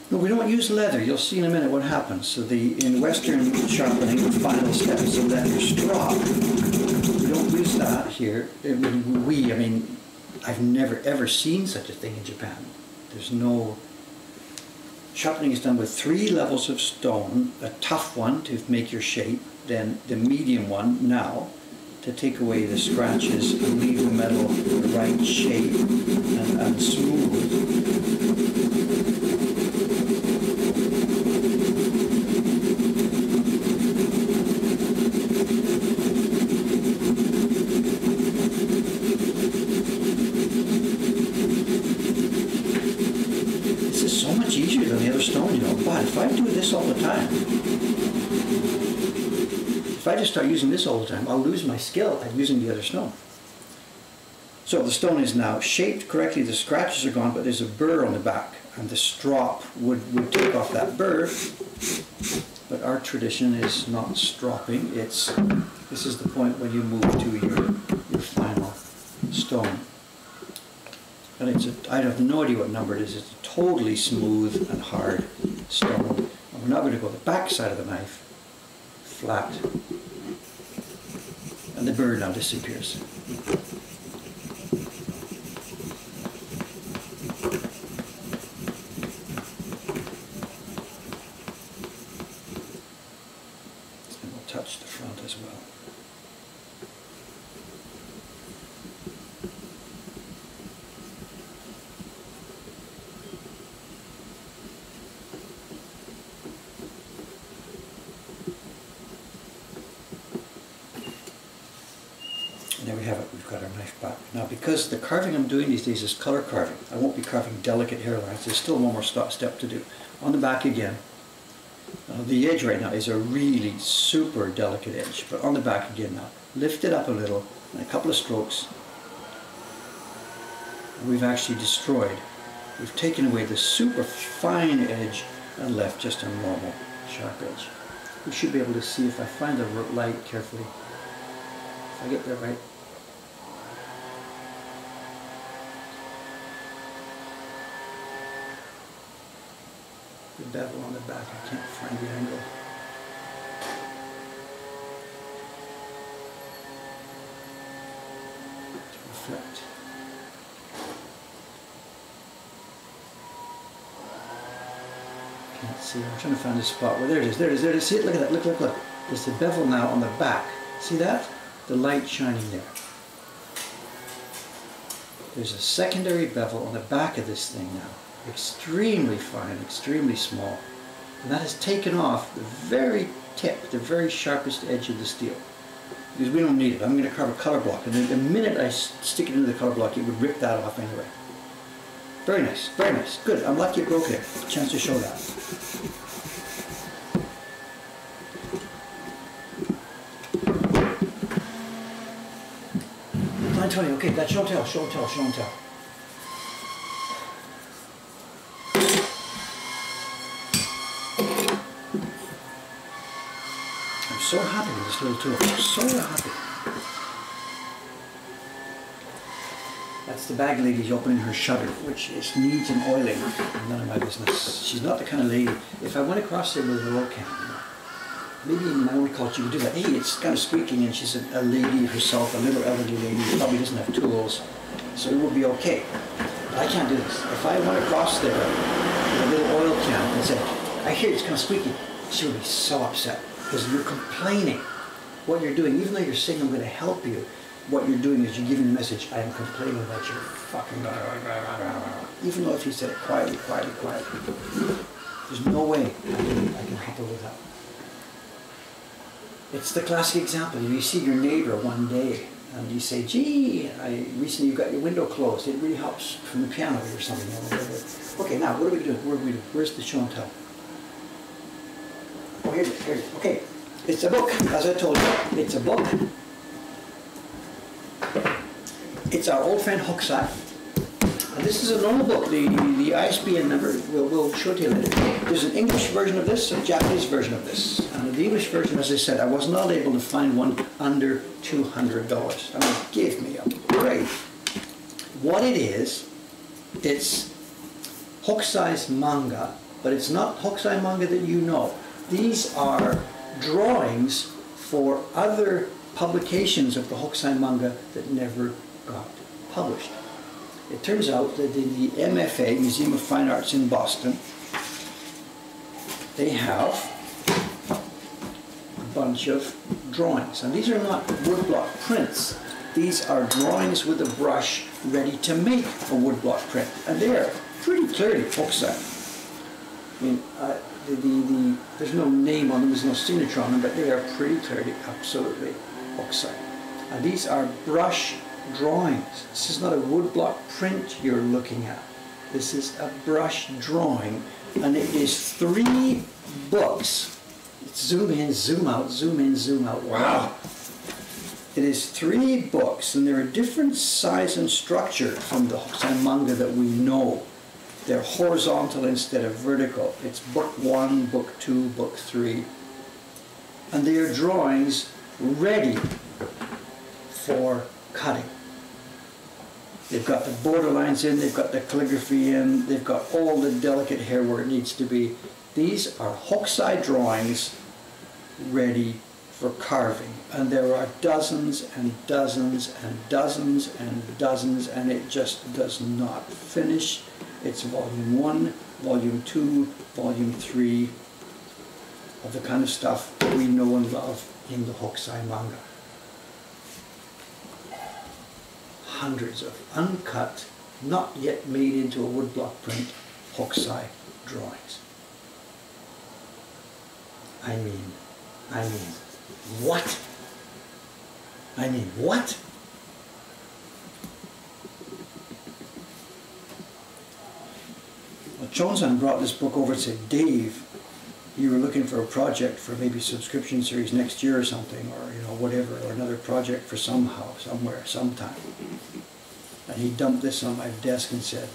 No, we don't use leather. You'll see in a minute what happens. So in Western sharpening, the final step is a leather strop. We don't use that here. I mean, I've never ever seen such a thing in Japan. There's no... Sharpening is done with 3 levels of stone, a tough one to make your shape, then the medium one now to take away the scratches and leave the metal the right shape and smooth. This is so much easier than the other stone, you know, but if I do this all the time, if I just start using this all the time, I'll lose my skill at using the other stone. So the stone is now shaped correctly, the scratches are gone, but there's a burr on the back, and the strop would take off that burr. But our tradition is not stropping, this is the point when you move to your final stone. And I have no idea what number it is. It's a totally smooth and hard stone. And we're now going to go the back side of the knife, flat, and the burr now disappears. And we'll touch the front as well. And there we have it, we've got our knife back. Now because the carving I'm doing these days is color carving, I won't be carving delicate hairlines, there's still one more step to do. On the back again, the edge right now is a really super delicate edge, but on the back again now, lift it up a little, and a couple of strokes, and we've actually destroyed, we've taken away the super fine edge and left just a normal sharp edge. We should be able to see if I find the light carefully. If I get that right. The bevel on the back, I can't find the angle. To reflect. Can't see, I'm trying to find a spot. Well, there it is, there it is, there it is. See it? Look at that, look, look, look. There's the bevel now on the back. See that? The light shining there. There's a secondary bevel on the back of this thing now. Extremely fine, extremely small. And that has taken off the very tip, the very sharpest edge of the steel. Because we don't need it. I'm going to carve a color block, and then the minute I stick it into the color block, it would rip that off anyway. Very nice, very nice. Good, I'm lucky it broke there. Chance to show that. Tony, okay, that's show and tell, show and tell, show and tell. I'm so happy with this little tool. I'm so happy. That's the bag lady's opening her shutter, which needs an oiling. None of my business. She's not the kind of lady. If I went across there with an oil can, maybe in my own culture you would do that. Hey, it's kind of squeaking, and she's a lady herself, a little elderly lady who probably doesn't have tools, so it would be okay. But I can't do this. If I went across there with a little oil can and said, I hear it's kind of squeaky, she would be so upset because you're complaining. What you're doing, even though you're saying I'm going to help you, what you're doing is you're giving the message, I am complaining about your fucking... Even though if you said it quietly, quietly, quietly, there's no way I can help her with that. It's the classic example. You see your neighbor one day and you say, gee, recently you got your window closed. It really helps from the piano or something. Okay, now what are we doing? What are we doing? Where's the show and tell? Oh, here it is, here it is. Okay, it's a book, as I told you. It's a book. It's our old friend Hokusai. And this is a normal book. The ISBN number we'll show it to you later. There's an English version of this, a Japanese version of this. And the English version, as I said, I was not able to find one under $200. I mean, give me a break. What it is, it's Hokusai's manga, but it's not Hokusai manga that you know. These are drawings for other publications of the Hokusai manga that never got published. It turns out that in the MFA, Museum of Fine Arts in Boston, they have a bunch of drawings. And these are not woodblock prints. These are drawings with a brush ready to make a woodblock print. And they are pretty clearly Hokusai. I mean, there's no name on them, there's no signature on them, but they are pretty clearly absolutely Hokusai. And these are brush drawings. This is not a woodblock print you're looking at. This is a brush drawing, and it is 3 books. Zoom in, zoom out, zoom in, zoom out. Wow! It is 3 books, and they're a different size and structure from the Hokusai manga that we know. They're horizontal instead of vertical. It's book 1, book 2, book 3. And they are drawings ready for cutting. They've got the borderlines in, they've got the calligraphy in, they've got all the delicate hair where it needs to be. These are Hokusai drawings ready for carving. And there are dozens and dozens and dozens and dozens, and it just does not finish. It's volume 1, volume 2, volume 3 of the kind of stuff that we know and love in the Hokusai manga. Hundreds of uncut, not yet made into a woodblock print, Hokusai drawings. I mean, what? I mean, what? Well, Chon-san brought this book over and said, Dave, you were looking for a project for maybe subscription series next year or something, or whatever, or another project for somehow, somewhere, sometime. And he dumped this on my desk and said,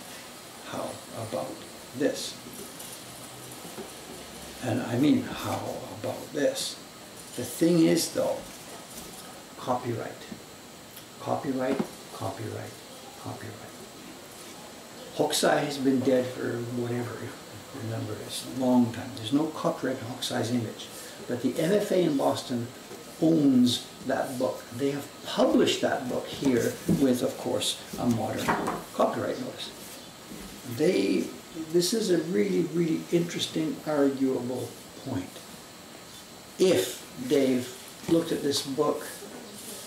how about this? And I mean, how about this? The thing is though, copyright. Copyright, copyright, copyright. Hokusai has been dead for whatever, remember, it's a long time. There's no copyright on Hokusai's image. But the MFA in Boston owns that book. They have published that book here with, of course, a modern copyright notice. This is a really, really interesting, arguable point. If Dave looked at this book,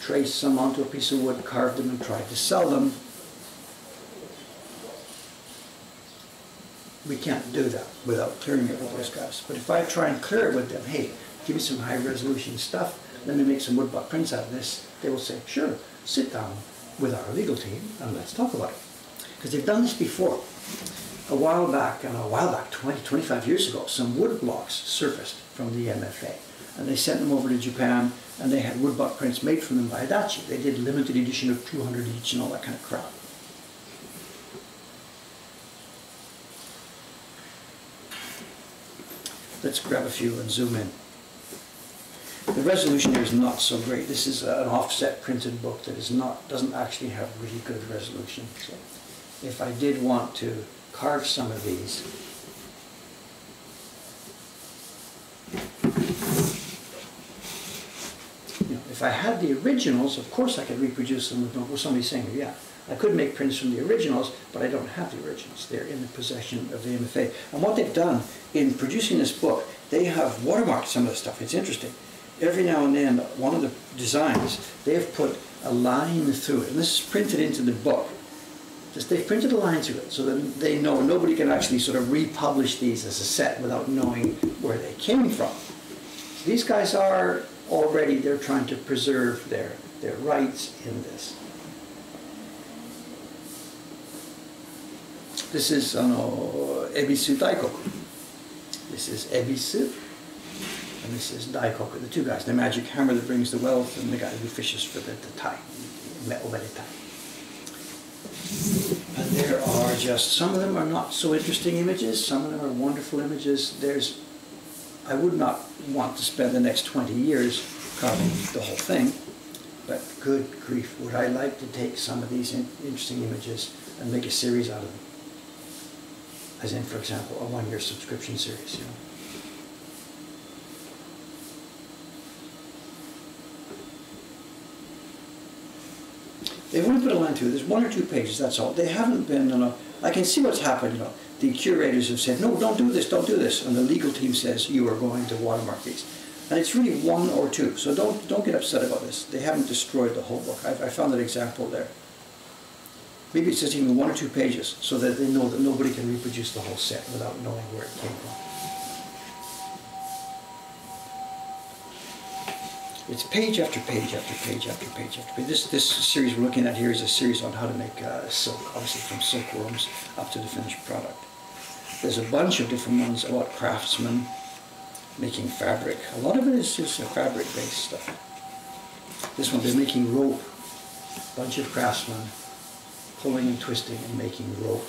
traced some onto a piece of wood, carved them, and tried to sell them, we can't do that without clearing it with those guys. But if I try and clear it with them, hey, give me some high resolution stuff, let me make some woodblock prints out of this, they will say, sure, sit down with our legal team and let's talk about it. Because they've done this before. A while back, 20, 25 years ago, some woodblocks surfaced from the MFA. And they sent them over to Japan, and they had woodblock prints made from them by Adachi. They did limited edition of 200 each and all that kind of crap. Let's grab a few and zoom in. The resolution here is not so great. This is an offset printed book that doesn't actually have really good resolution. So if I did want to carve some of these, if I had the originals, of course I could reproduce them with no, somebody saying, yeah, I could make prints from the originals, but I don't have the originals. They're in the possession of the MFA. And what they've done in producing this book, they have watermarked some of the stuff. It's interesting. Every now and then, one of the designs, they have put a line through it. And this is printed into the book. They've printed a line through it so that they know nobody can actually sort of republish these as a set without knowing where they came from. So these guys are already, they're trying to preserve their rights in this. This is Ebisu Daikoku. This is Ebisu, and this is Daikoku, the two guys, the magic hammer that brings the wealth, and the guy who fishes for the tai, Obere Tai. And There are just, some of them are not so interesting images, some of them are wonderful images. I would not want to spend the next 20 years copying the whole thing, but good grief, would I like to take some of these interesting images and make a series out of them. As in, for example, a one-year subscription series, you know. They've only put a line to it. There's 1 or 2 pages, that's all. They haven't been, I can see what's happened, you know. The curators have said, no, don't do this, don't do this. And the legal team says, you are going to watermark these. And it's really 1 or 2, so don't get upset about this. They haven't destroyed the whole book. I found an example there. Maybe it's just even 1 or 2 pages, so that they know that nobody can reproduce the whole set without knowing where it came from. It's page after page after page after page after page. This series we're looking at here is a series on how to make silk, obviously from silkworms up to the finished product. There's a bunch of different ones about craftsmen making fabric. A lot of it is just fabric-based stuff. This one, they're making rope. A bunch of craftsmen pulling and twisting and making rope.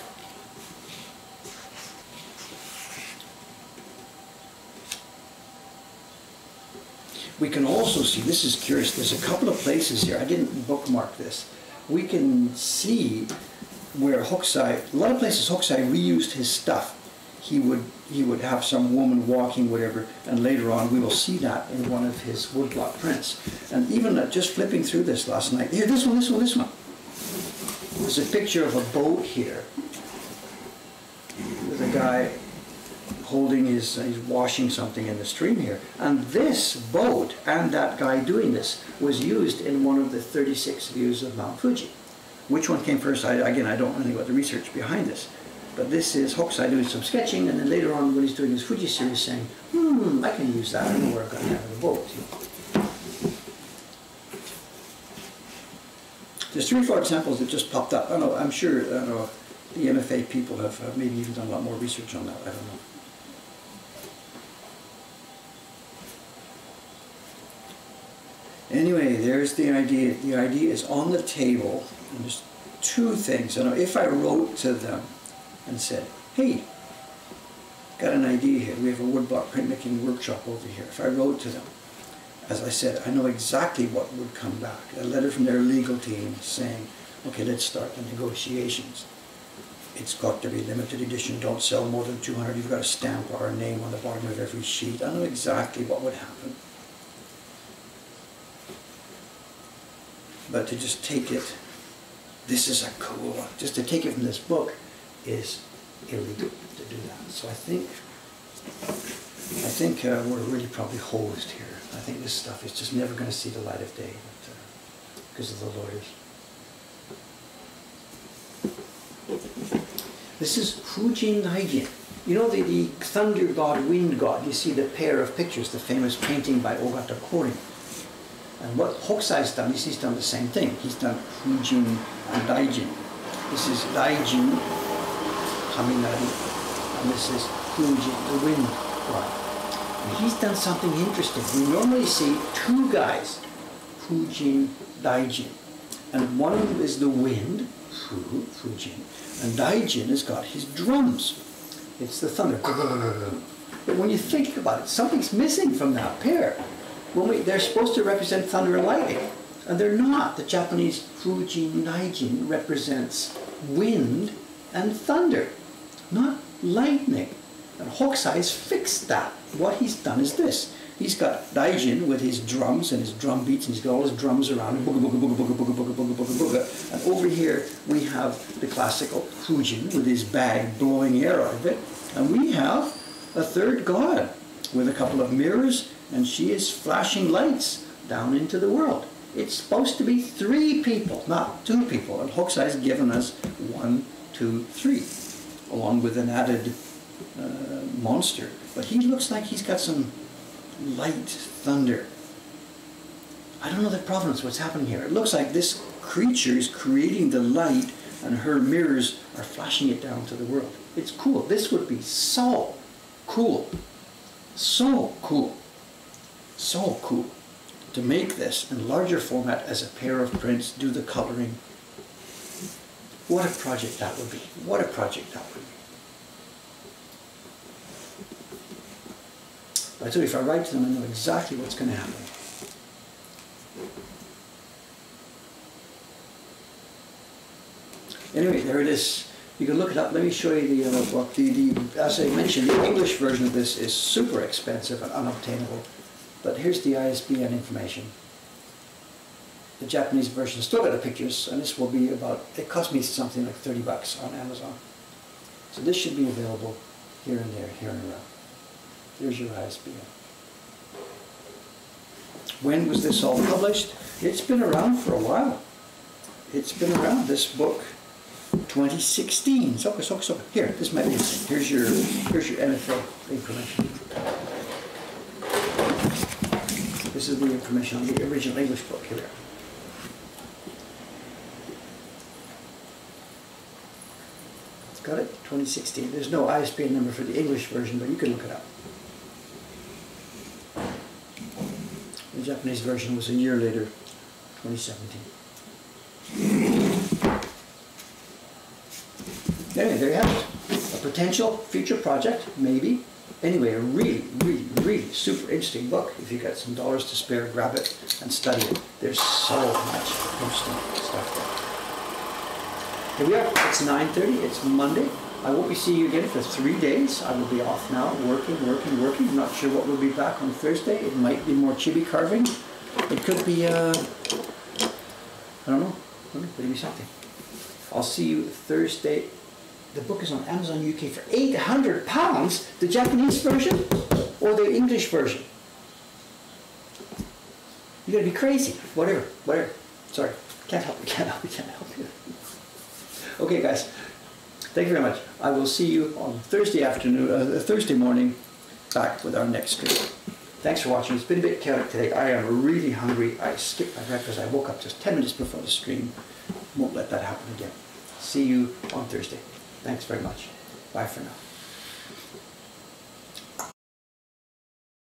We can also see, this is curious, there's a couple of places here, I didn't bookmark this. We can see where Hokusai, a lot of places Hokusai reused his stuff. He would have some woman walking, whatever, and later on we will see that in one of his woodblock prints. And even just flipping through this last night, here, this one. There's a picture of a boat here with a guy holding he's washing something in the stream here. And this boat and that guy doing this was used in one of the 36 views of Mount Fuji. Which one came first? Again, I don't know anything about the research behind this. But this is Hokusai doing some sketching, and then later on when he's doing his Fuji series saying, I can use that, I know where I've got to have the boat. There's 3 or 4 examples that just popped up. I don't know, I'm sure the MFA people have maybe even done a lot more research on that, I don't know. Anyway, there's the idea. The idea is on the table, and there's 2 things. You know, if I wrote to them and said, hey, got an idea here, we have a woodblock printmaking workshop over here. If I wrote to them, as I said, I know exactly what would come back. A letter from their legal team saying, okay, let's start the negotiations. It's got to be limited edition, don't sell more than 200, you've got to stamp our name on the bottom of every sheet. I know exactly what would happen. But to just take it, this is a cool one, just to take it from this book is illegal to do that. So I think we're really probably hosed here. I think this stuff is just never going to see the light of day because of the lawyers. This is Fujin Naijin. You know the thunder god, wind god, you see the pair of pictures, the famous painting by Ogata Kori. And what Hokusai's done is he's done the same thing. He's done Fujin and Daijin. This is Daijin, Kaminari, and this is Fujin, the wind god. And he's done something interesting. We normally see 2 guys, Fujin, Daijin. And one of them is the wind, Fujin, and Daijin has got his drums. It's the thunder. But when you think about it, something's missing from that pair. They're supposed to represent thunder and lightning, and they're not. The Japanese Fujin Daijin represents wind and thunder, not lightning. And Hokusai has fixed that. What he's done is this. He's got Daijin with his drums and his drum beats, and he's got all his drums around him, booga, booga, booga, booga, booga, booga, booga, booga, booga. And over here we have the classical Fujin with his bag blowing air out of it. And we have a third god with a couple of mirrors, and she is flashing lights down into the world. It's supposed to be 3 people, not 2 people. And Hokusai has given us 1, 2, 3, along with an added monster. But he looks like he's got some light thunder. I don't know the provenance, what's happening here. It looks like this creature is creating the light and her mirrors are flashing it down to the world. It's cool. This would be so cool. So cool. So cool to make this in larger format as a pair of prints, do the coloring. What a project that would be. What a project that would be. I tell you, if I write to them, I know exactly what's going to happen. Anyway, there it is. You can look it up. Let me show you the book. As I mentioned, the English version of this is super expensive and unobtainable. But here's the ISBN information. The Japanese version still got the pictures, and this will be about, it cost me something like $30 on Amazon. So this should be available here and there, here and around. Here's your ISBN. When was this all published? It's been around for a while. It's been around, this book. 2016. So. Here, this might be interesting. Here's your NFA information. This is the information on the original English book. Here we are. It's got it. 2016. There's no ISBN number for the English version, but you can look it up. The Japanese version was a year later, 2017. Anyway, there you have it. A potential future project, maybe. Anyway, a really super interesting book. If you got some dollars to spare, grab it and study it. There's so much interesting stuff there. Here we are. It's 9:30. It's Monday. I won't be seeing you again for 3 days. I will be off now, working. I'm not sure what we'll be back on Thursday. It might be more chibi carving. It could be, I don't know. Maybe something. I'll see you Thursday. The book is on Amazon UK for £800, the Japanese version or the English version. You gotta be crazy. Whatever. Sorry, can't help you. Okay, guys, thank you very much. I will see you on Thursday afternoon, Thursday morning, back with our next stream. Thanks for watching. It's been a bit chaotic today. I am really hungry. I skipped my breakfast. I woke up just 10 minutes before the stream. Won't let that happen again. See you on Thursday. Thanks very much. Bye for now.